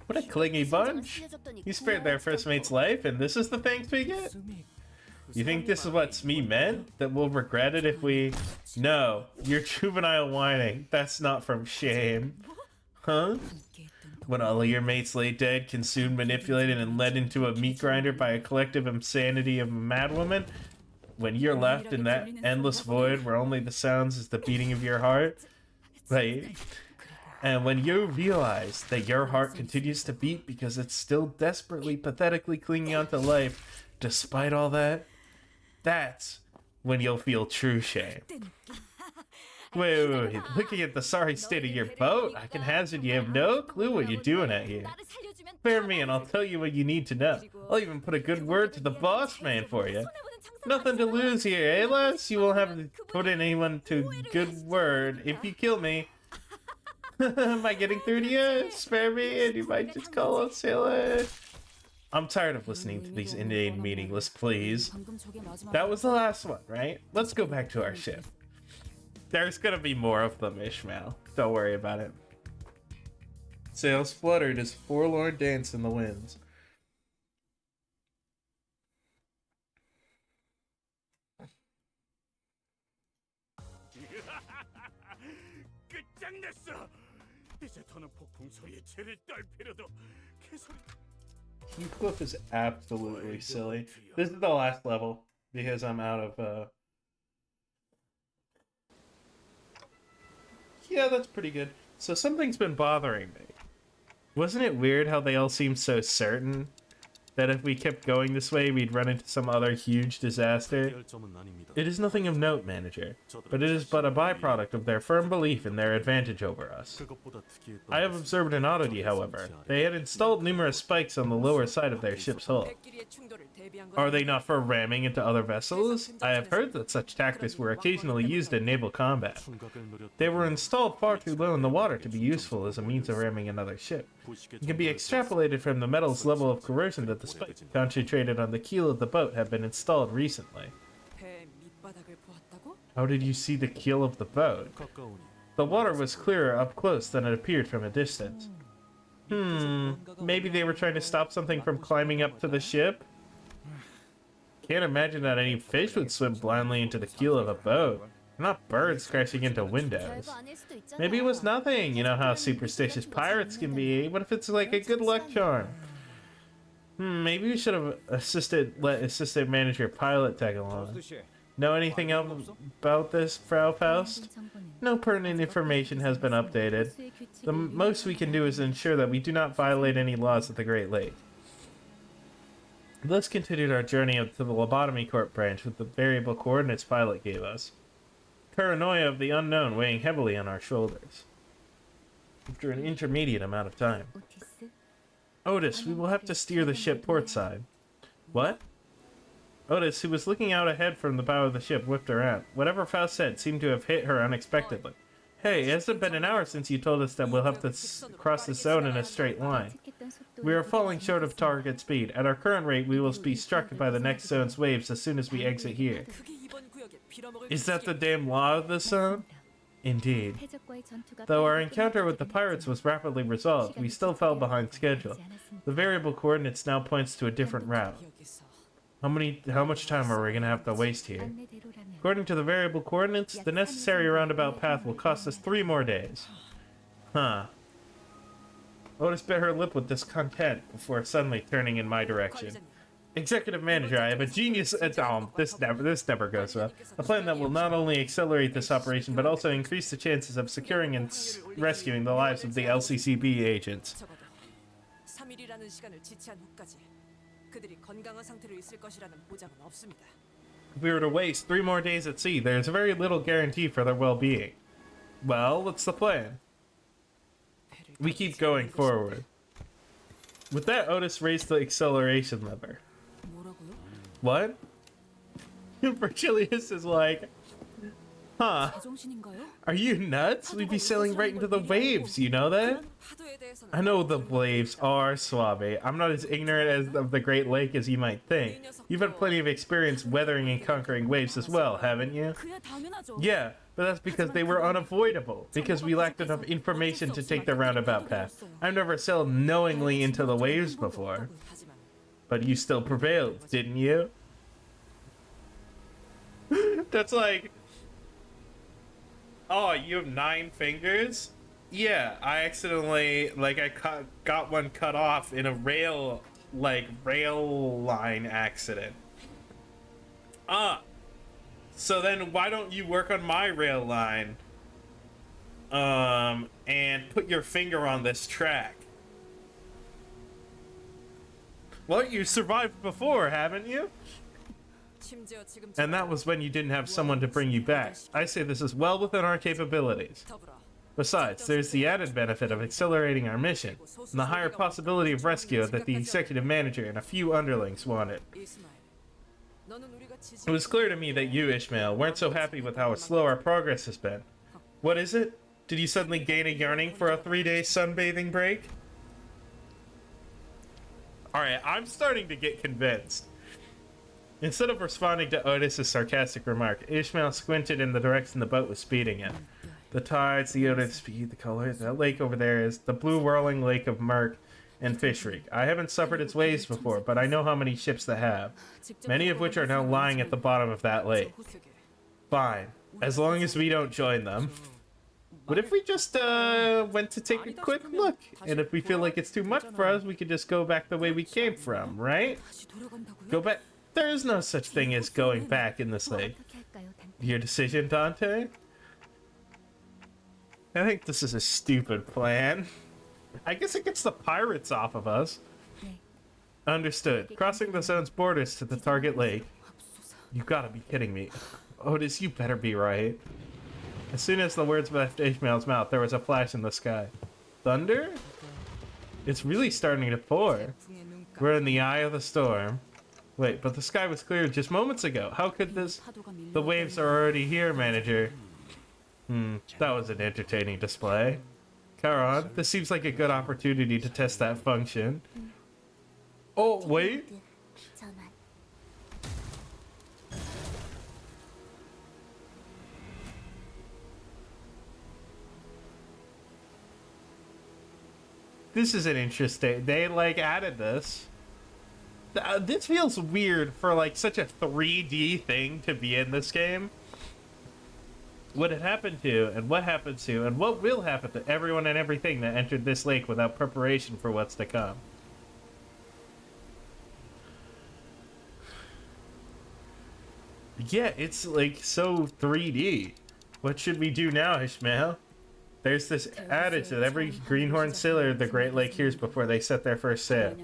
What a clingy bunch. You spared their first mate's life, and this is the thanks we get? You think this is what Smee meant? That we'll regret it if we... No, you're juvenile whining. That's not from shame. Huh? When all of your mates lay dead, consumed, manipulated, and led into a meat grinder by a collective insanity of a madwoman? When you're left in that endless void where only the sounds is the beating of your heart? Right? And when you realize that your heart continues to beat because it's still desperately, pathetically clinging onto life, despite all that, that's when you'll feel true shame. Wait. Looking at the sorry state of your boat, I can hazard you have no clue what you're doing out here. Spare me and I'll tell you what you need to know. I'll even put a good word to the boss man for you. Nothing to lose here, eh, Les? You won't have to put in anyone to good word if you kill me. Am I getting through to you? Spare me and you might just call us sailor. I'm tired of listening to these inane meaningless pleas. That was the last one, right? Let's go back to our ship. There's gonna be more of them, Ishmael. Don't worry about it. Sails fluttered as forlorn dance in the winds. 끝장냈어. 이제 더는 폭풍 소리에 죄를 떨 필요도 개소리. Cliff is absolutely silly. This is the last level because I'm out of Yeah, that's pretty good. So something's been bothering me. Wasn't it weird how they all seemed so certain that if we kept going this way, we'd run into some other huge disaster? It is nothing of note, manager, but it is but a byproduct of their firm belief in their advantage over us. I have observed an oddity, however. They had installed numerous spikes on the lower side of their ship's hull. Are they not for ramming into other vessels? I have heard that such tactics were occasionally used in naval combat. They were installed far too low in the water to be useful as a means of ramming another ship. It can be extrapolated from the metal's level of corrosion that the spikes concentrated on the keel of the boat have been installed recently. How did you see the keel of the boat? The water was clearer up close than it appeared from a distance. Maybe they were trying to stop something from climbing up to the ship? Can't imagine that any fish would swim blindly into the keel of a boat. Not birds crashing into windows. Maybe it was nothing. You know how superstitious pirates can be. What if it's like a good luck charm? Maybe we should have let assistant manager pilot tag along. Know anything else about this, Frau Faust? No pertinent information has been updated. The most we can do is ensure that we do not violate any laws of the Great Lake. Thus continued our journey up to the lobotomy court branch with the variable coordinates pilot gave us. Paranoia of the unknown weighing heavily on our shoulders. After an intermediate amount of time. Otis, we will have to steer the ship portside. What? Otis, who was looking out ahead from the bow of the ship, whipped around. Whatever Faust said seemed to have hit her unexpectedly. Hey, it hasn't been an hour since you told us that we'll have to cross the zone in a straight line. We are falling short of target speed. At our current rate, we will be struck by the next zone's waves as soon as we exit here. Is that the damn law of the zone? Indeed. Though our encounter with the pirates was rapidly resolved, we still fell behind schedule. The variable coordinates now points to a different route. How much time are we going to have to waste here? According to the variable coordinates, the necessary roundabout path will cost us 3 more days. Huh. Otis bit her lip with discontent before suddenly turning in my direction. Executive manager, I have a genius this never goes well. A plan that will not only accelerate this operation, but also increase the chances of securing and rescuing the lives of the LCCB agents. If we were to waste 3 more days at sea, there is very little guarantee for their well-being. Well, what's the plan? We keep going forward. With that, Otis raised the acceleration lever. What? Virgilius is like, huh? Are you nuts? We'd be sailing right into the waves, you know that? I know the waves are suave. I'm not as ignorant as of the Great Lake as you might think. You've had plenty of experience weathering and conquering waves as well, haven't you? Yeah, but that's because they were unavoidable. Because we lacked enough information to take the roundabout path. I've never sailed knowingly into the waves before. But you still prevailed, didn't you? That's like... Oh, you have 9 fingers? Yeah, I accidentally, got one cut off in a rail line accident. So then why don't you work on my rail line, and put your finger on this track? Well, you survived before, haven't you? And that was when you didn't have someone to bring you back. I say this is well within our capabilities. Besides, there's the added benefit of accelerating our mission, and the higher possibility of rescue that the executive manager and a few underlings wanted. It was clear to me that you, Ishmael, weren't so happy with how slow our progress has been. What is it? Did you suddenly gain a yearning for a 3-day sunbathing break? Alright, I'm starting to get convinced. Instead of responding to Otis's sarcastic remark, Ishmael squinted in the direction the boat was speeding in. The tides, the Otis speed, the color. That lake over there is the blue whirling lake of murk and fish reek. I haven't suffered its waves before, but I know how many ships that have. Many of which are now lying at the bottom of that lake. Fine. As long as we don't join them. What if we just went to take a quick look? And if we feel like it's too much for us, we could just go back the way we came from, right? Go back. There is no such thing as going back in this lake. Your decision, Dante? I think this is a stupid plan. I guess it gets the pirates off of us. Understood. Crossing the zone's borders to the target lake. You gotta be kidding me. Otis, you better be right. As soon as the words left Ishmael's mouth, there was a flash in the sky. Thunder? It's really starting to pour. We're in the eye of the storm. Wait, but the sky was clear just moments ago. How could this... The waves are already here, manager. That was an entertaining display. Charon, this seems like a good opportunity to test that function. Oh, wait. This is an interesting... They, like, added this. This feels weird for, like, such a 3D thing to be in this game. What had happened to, and what happens to, and what will happen to everyone and everything that entered this lake without preparation for what's to come. Yeah, it's, like, so 3D. What should we do now, Ishmael? There's this adage that every greenhorn sailor of the Great Lake hears before they set their first sail.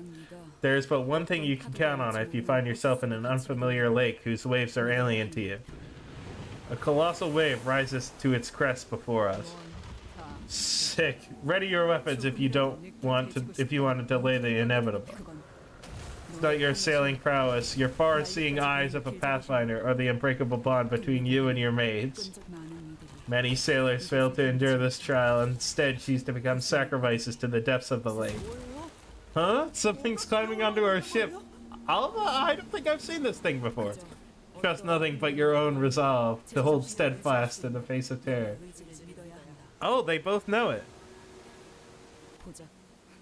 There is but one thing you can count on if you find yourself in an unfamiliar lake whose waves are alien to you. A colossal wave rises to its crest before us. Sick. Ready your weapons if you want to delay the inevitable. It's not your sailing prowess, your far-seeing eyes of a pathfinder, or the unbreakable bond between you and your mates. Many sailors fail to endure this trial and instead choose to become sacrifices to the depths of the lake. Huh? Something's climbing onto our ship. I don't think I've seen this thing before. Trust nothing but your own resolve to hold steadfast in the face of terror. Oh, they both know it.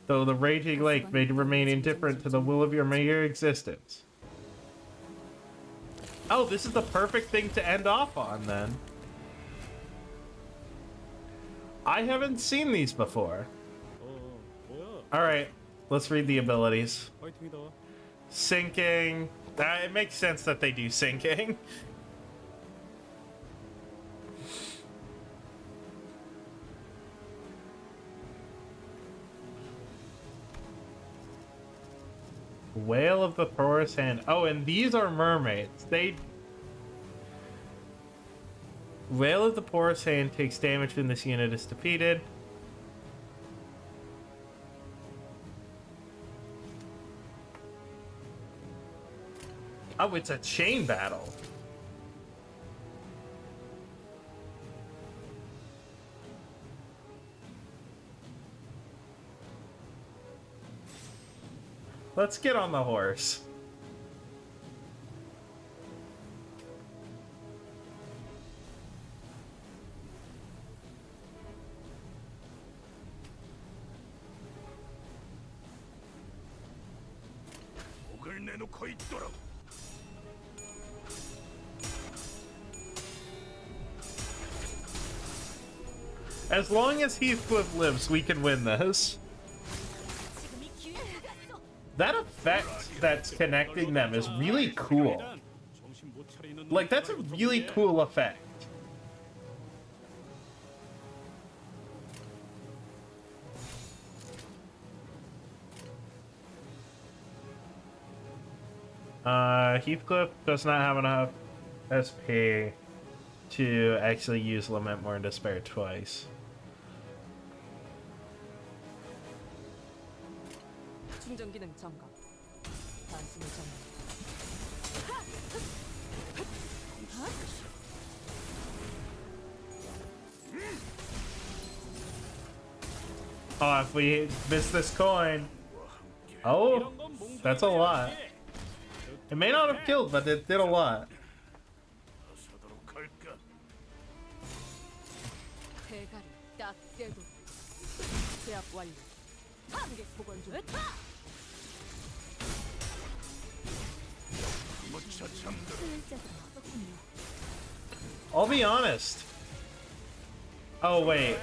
Though the raging lake may remain indifferent to the will of your mere existence. Oh, this is the perfect thing to end off on, then. I haven't seen these before. Alright, let's read the abilities. Sinking. It makes sense that they do sinking. Whale of the Porous Hand. Oh, and these are mermaids. Whale of the Porous Hand takes damage when this unit is defeated. Oh, it's a chain battle. Let's get on the horse. As long as Heathcliff lives, we can win this. That effect that's connecting them is really cool. Like, that's a really cool effect. Heathcliff does not have enough SP to actually use Lament More and Despair twice. 충전 기능 점검. 단숨에 점검. Oh, if we miss this coin. Oh. That's a lot. It may not have killed, but it did a lot. 어서도록 할까? 대가리 딱 떼고 제압 완료. 한개 복원 좀. 무차 잠들. I'll be honest. Oh wait,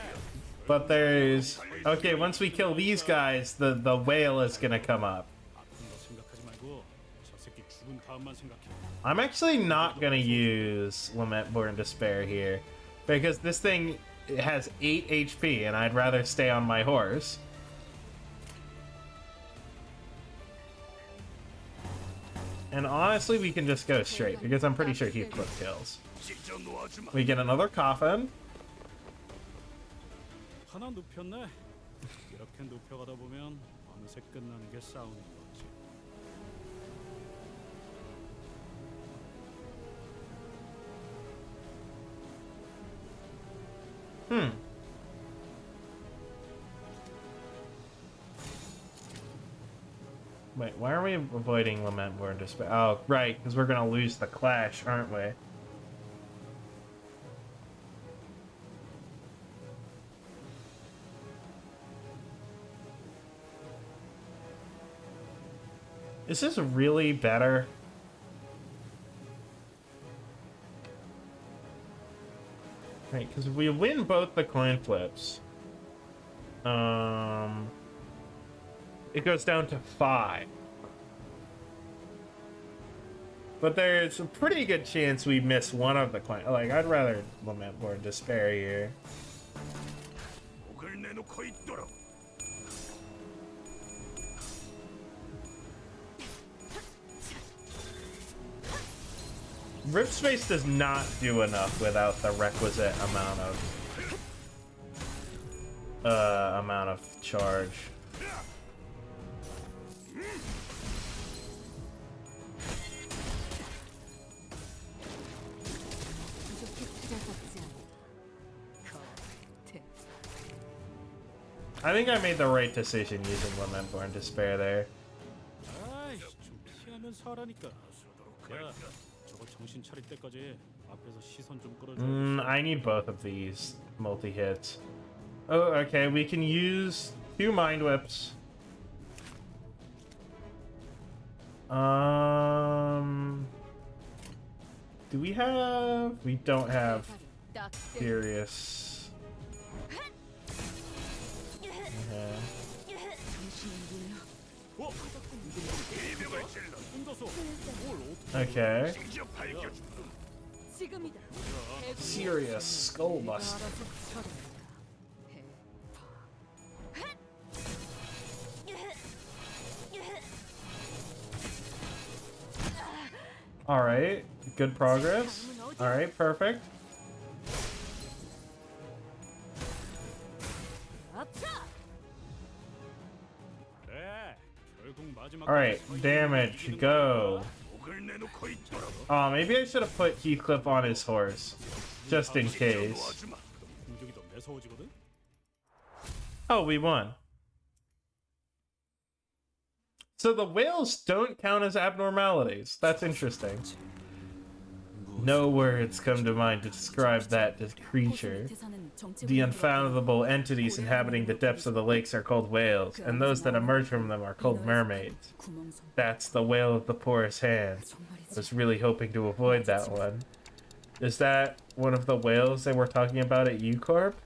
but there's okay. Once we kill these guys, the whale is gonna come up. 아픈 거 생각하지 말고 저 새끼 죽은 다음만 생각해. I'm actually not gonna use Lament Born Despair here because this thing has 8 HP, and I'd rather stay on my horse. And honestly, we can just go straight because I'm pretty sure Heathcliff kills. 찢어 놓아주마. We get another coffin. 하나 눕혔네. 이렇게 눕혀가다 보면 어느새 끝나는 게 싸우는 거지. Wait, why are we avoiding Lament Born Despair? Oh, right, because we're gonna lose the clash, aren't we? Is this really better? Right, because if we win both the coin flips, it goes down to 5. But there's a pretty good chance we miss one of the coin. Like, I'd rather Lament Born Despair here. 목을 내놓고 있도록. Rip Space does not do enough without the requisite amount of charge. I think I made the right decision using Lament Born Despair there. 아이, 좀 피하면서 하라니까. 야, 저거 정신 차릴 때까지 앞에서 시선 좀 끌어줘. I need both of these multi-hits. Oh, okay, we can use 2 Mind Whips. Do we have... We don't have Furious. Okay. Serious Skull Buster. Alright, good progress. Alright, perfect. Alright, damage, go. Oh, maybe I should have put Heathcliff on his horse. Just in case. Oh, we won. So the whales don't count as abnormalities. That's interesting. No words come to mind to describe that creature. The unfathomable entities inhabiting the depths of the lakes are called whales, and those that emerge from them are called mermaids. That's the whale of the Porous hand. I was really hoping to avoid that one. Is that one of the whales they were talking about at U-Corp?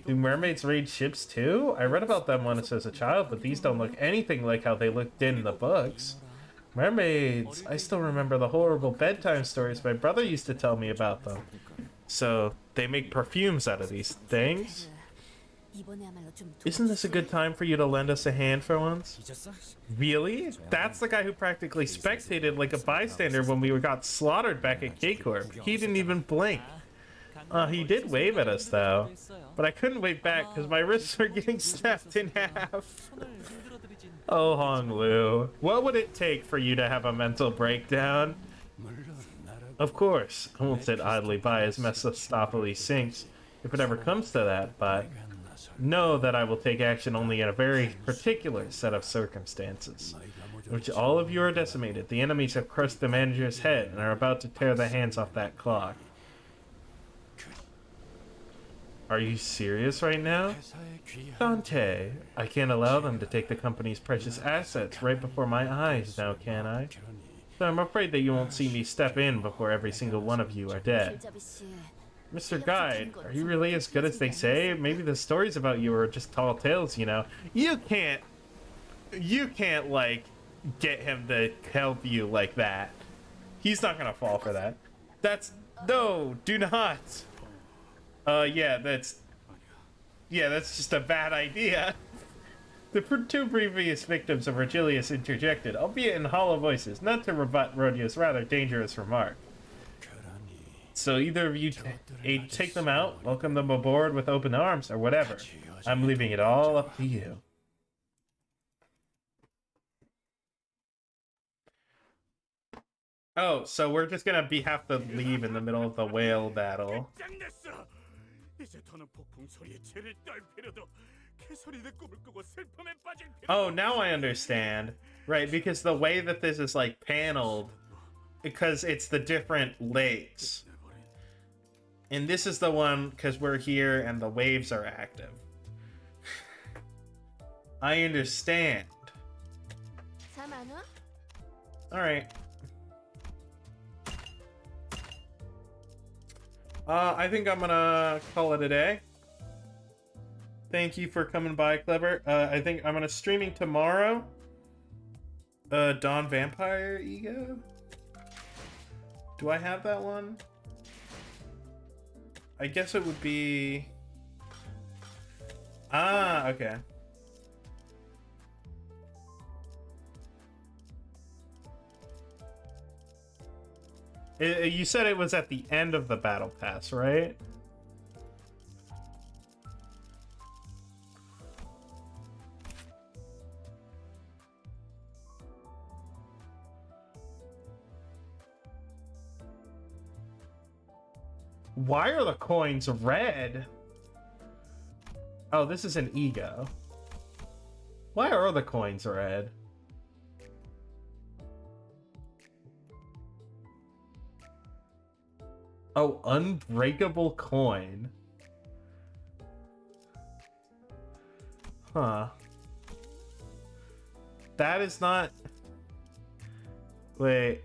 Do mermaids raid ships too? I read about them once as a child, but these don't look anything like how they looked in the books. Mermaids! I still remember the horrible bedtime stories my brother used to tell me about them. So, they make perfumes out of these things? Isn't this a good time for you to lend us a hand for once? Really? That's the guy who practically spectated like a bystander when we got slaughtered back at K-Corp. He didn't even blink. He did wave at us though, but I couldn't wave back because my wrists were getting snapped in half. Oh, Hong Lu, what would it take for you to have a mental breakdown? Of course, I won't sit idly by as Mephistopheles sinks, if it ever comes to that, but know that I will take action only in a very particular set of circumstances. which all of you are decimated. The enemies have crushed the manager's head and are about to tear the hands off that clock. Are you serious right now? Dante, I can't allow them to take the company's precious assets right before my eyes now, can I? So I'm afraid that you won't see me step in before every single one of you are dead. Mr. Guide, are you really as good as they say? Maybe the stories about you are just tall tales, you know? You can't, like, get him to help you like that. He's not gonna fall for that. No, do not. Yeah, that's just a bad idea. The two previous victims of Virgilius interjected, albeit in hollow voices, not to rebut Rhodio's rather dangerous remark. So either of you take them out, welcome them aboard with open arms, or whatever. I'm leaving it all up to you. Oh, so we're just gonna have to leave in the middle of the whale battle. Oh, now I understand. Right, because the way that this is like paneled, because it's the different lakes. And this is the one because we're here and the waves are active. I understand. Alright. I think I'm gonna call it a day. Thank you for coming by, Clever. I think I'm gonna streaming tomorrow. Dawn Vampire Ego? Do I have that one? I guess it would be... Ah, okay. You said it was at the end of the battle pass, right? Why are the coins red? Oh, this is an ego. Why are the coins red? Oh, unbreakable coin. Huh. That is not... Wait.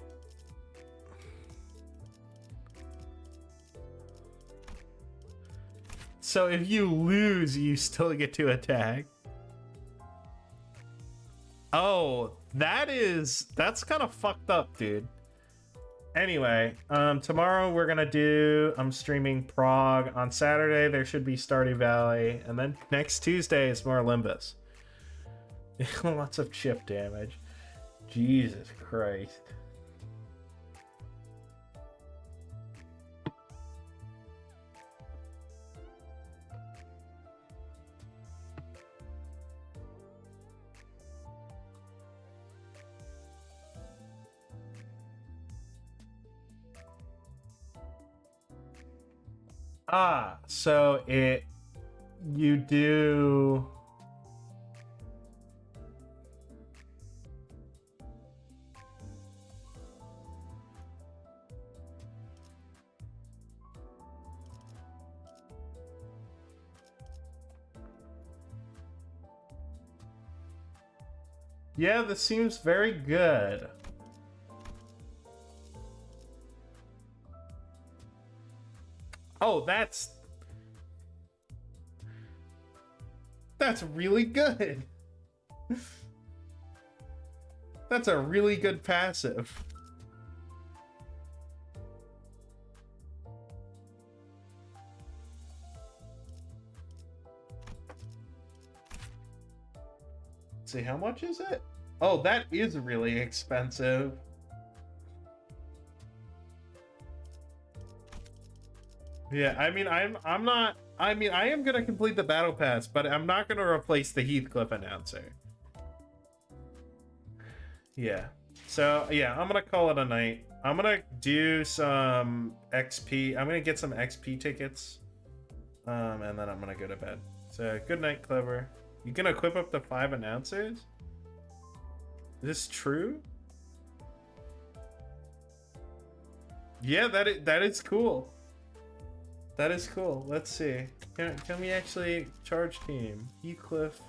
So if you lose, you still get to attack. Oh, that's kind of fucked up, dude. Anyway, tomorrow we're gonna do, I'm streaming Prague. On Saturday there should be Stardew Valley, and then next Tuesday is more Limbus. Lots of chip damage. Jesus Christ. Ah, so you do... Yeah, this seems very good. Oh, that's really good. That's a really good passive. Let's see, how much is it? Oh, that is really expensive. Yeah, I mean, I'm not... I mean, I am gonna complete the battle pass, but I'm not gonna replace the Heathcliff announcer. Yeah. So, yeah, I'm gonna call it a night. I'm gonna do some XP. I'm gonna get some XP tickets. And then I'm gonna go to bed. So, good night, Clever. You can equip up to 5 announcers? this true? Yeah, that is cool. That is cool. Let's see. Can we actually charge team? Heathcliff.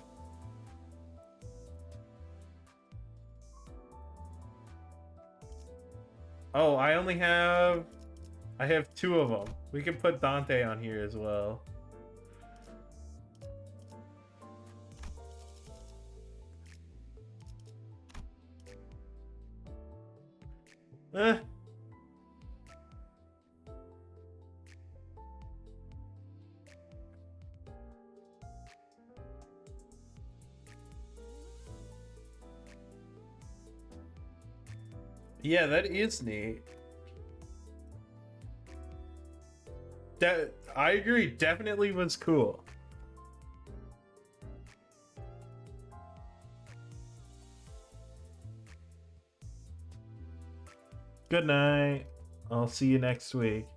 Oh, I have 2 of them. We can put Dante on here as well. Eh. Yeah, that is neat. I agree, definitely was cool. Good night. I'll see you next week.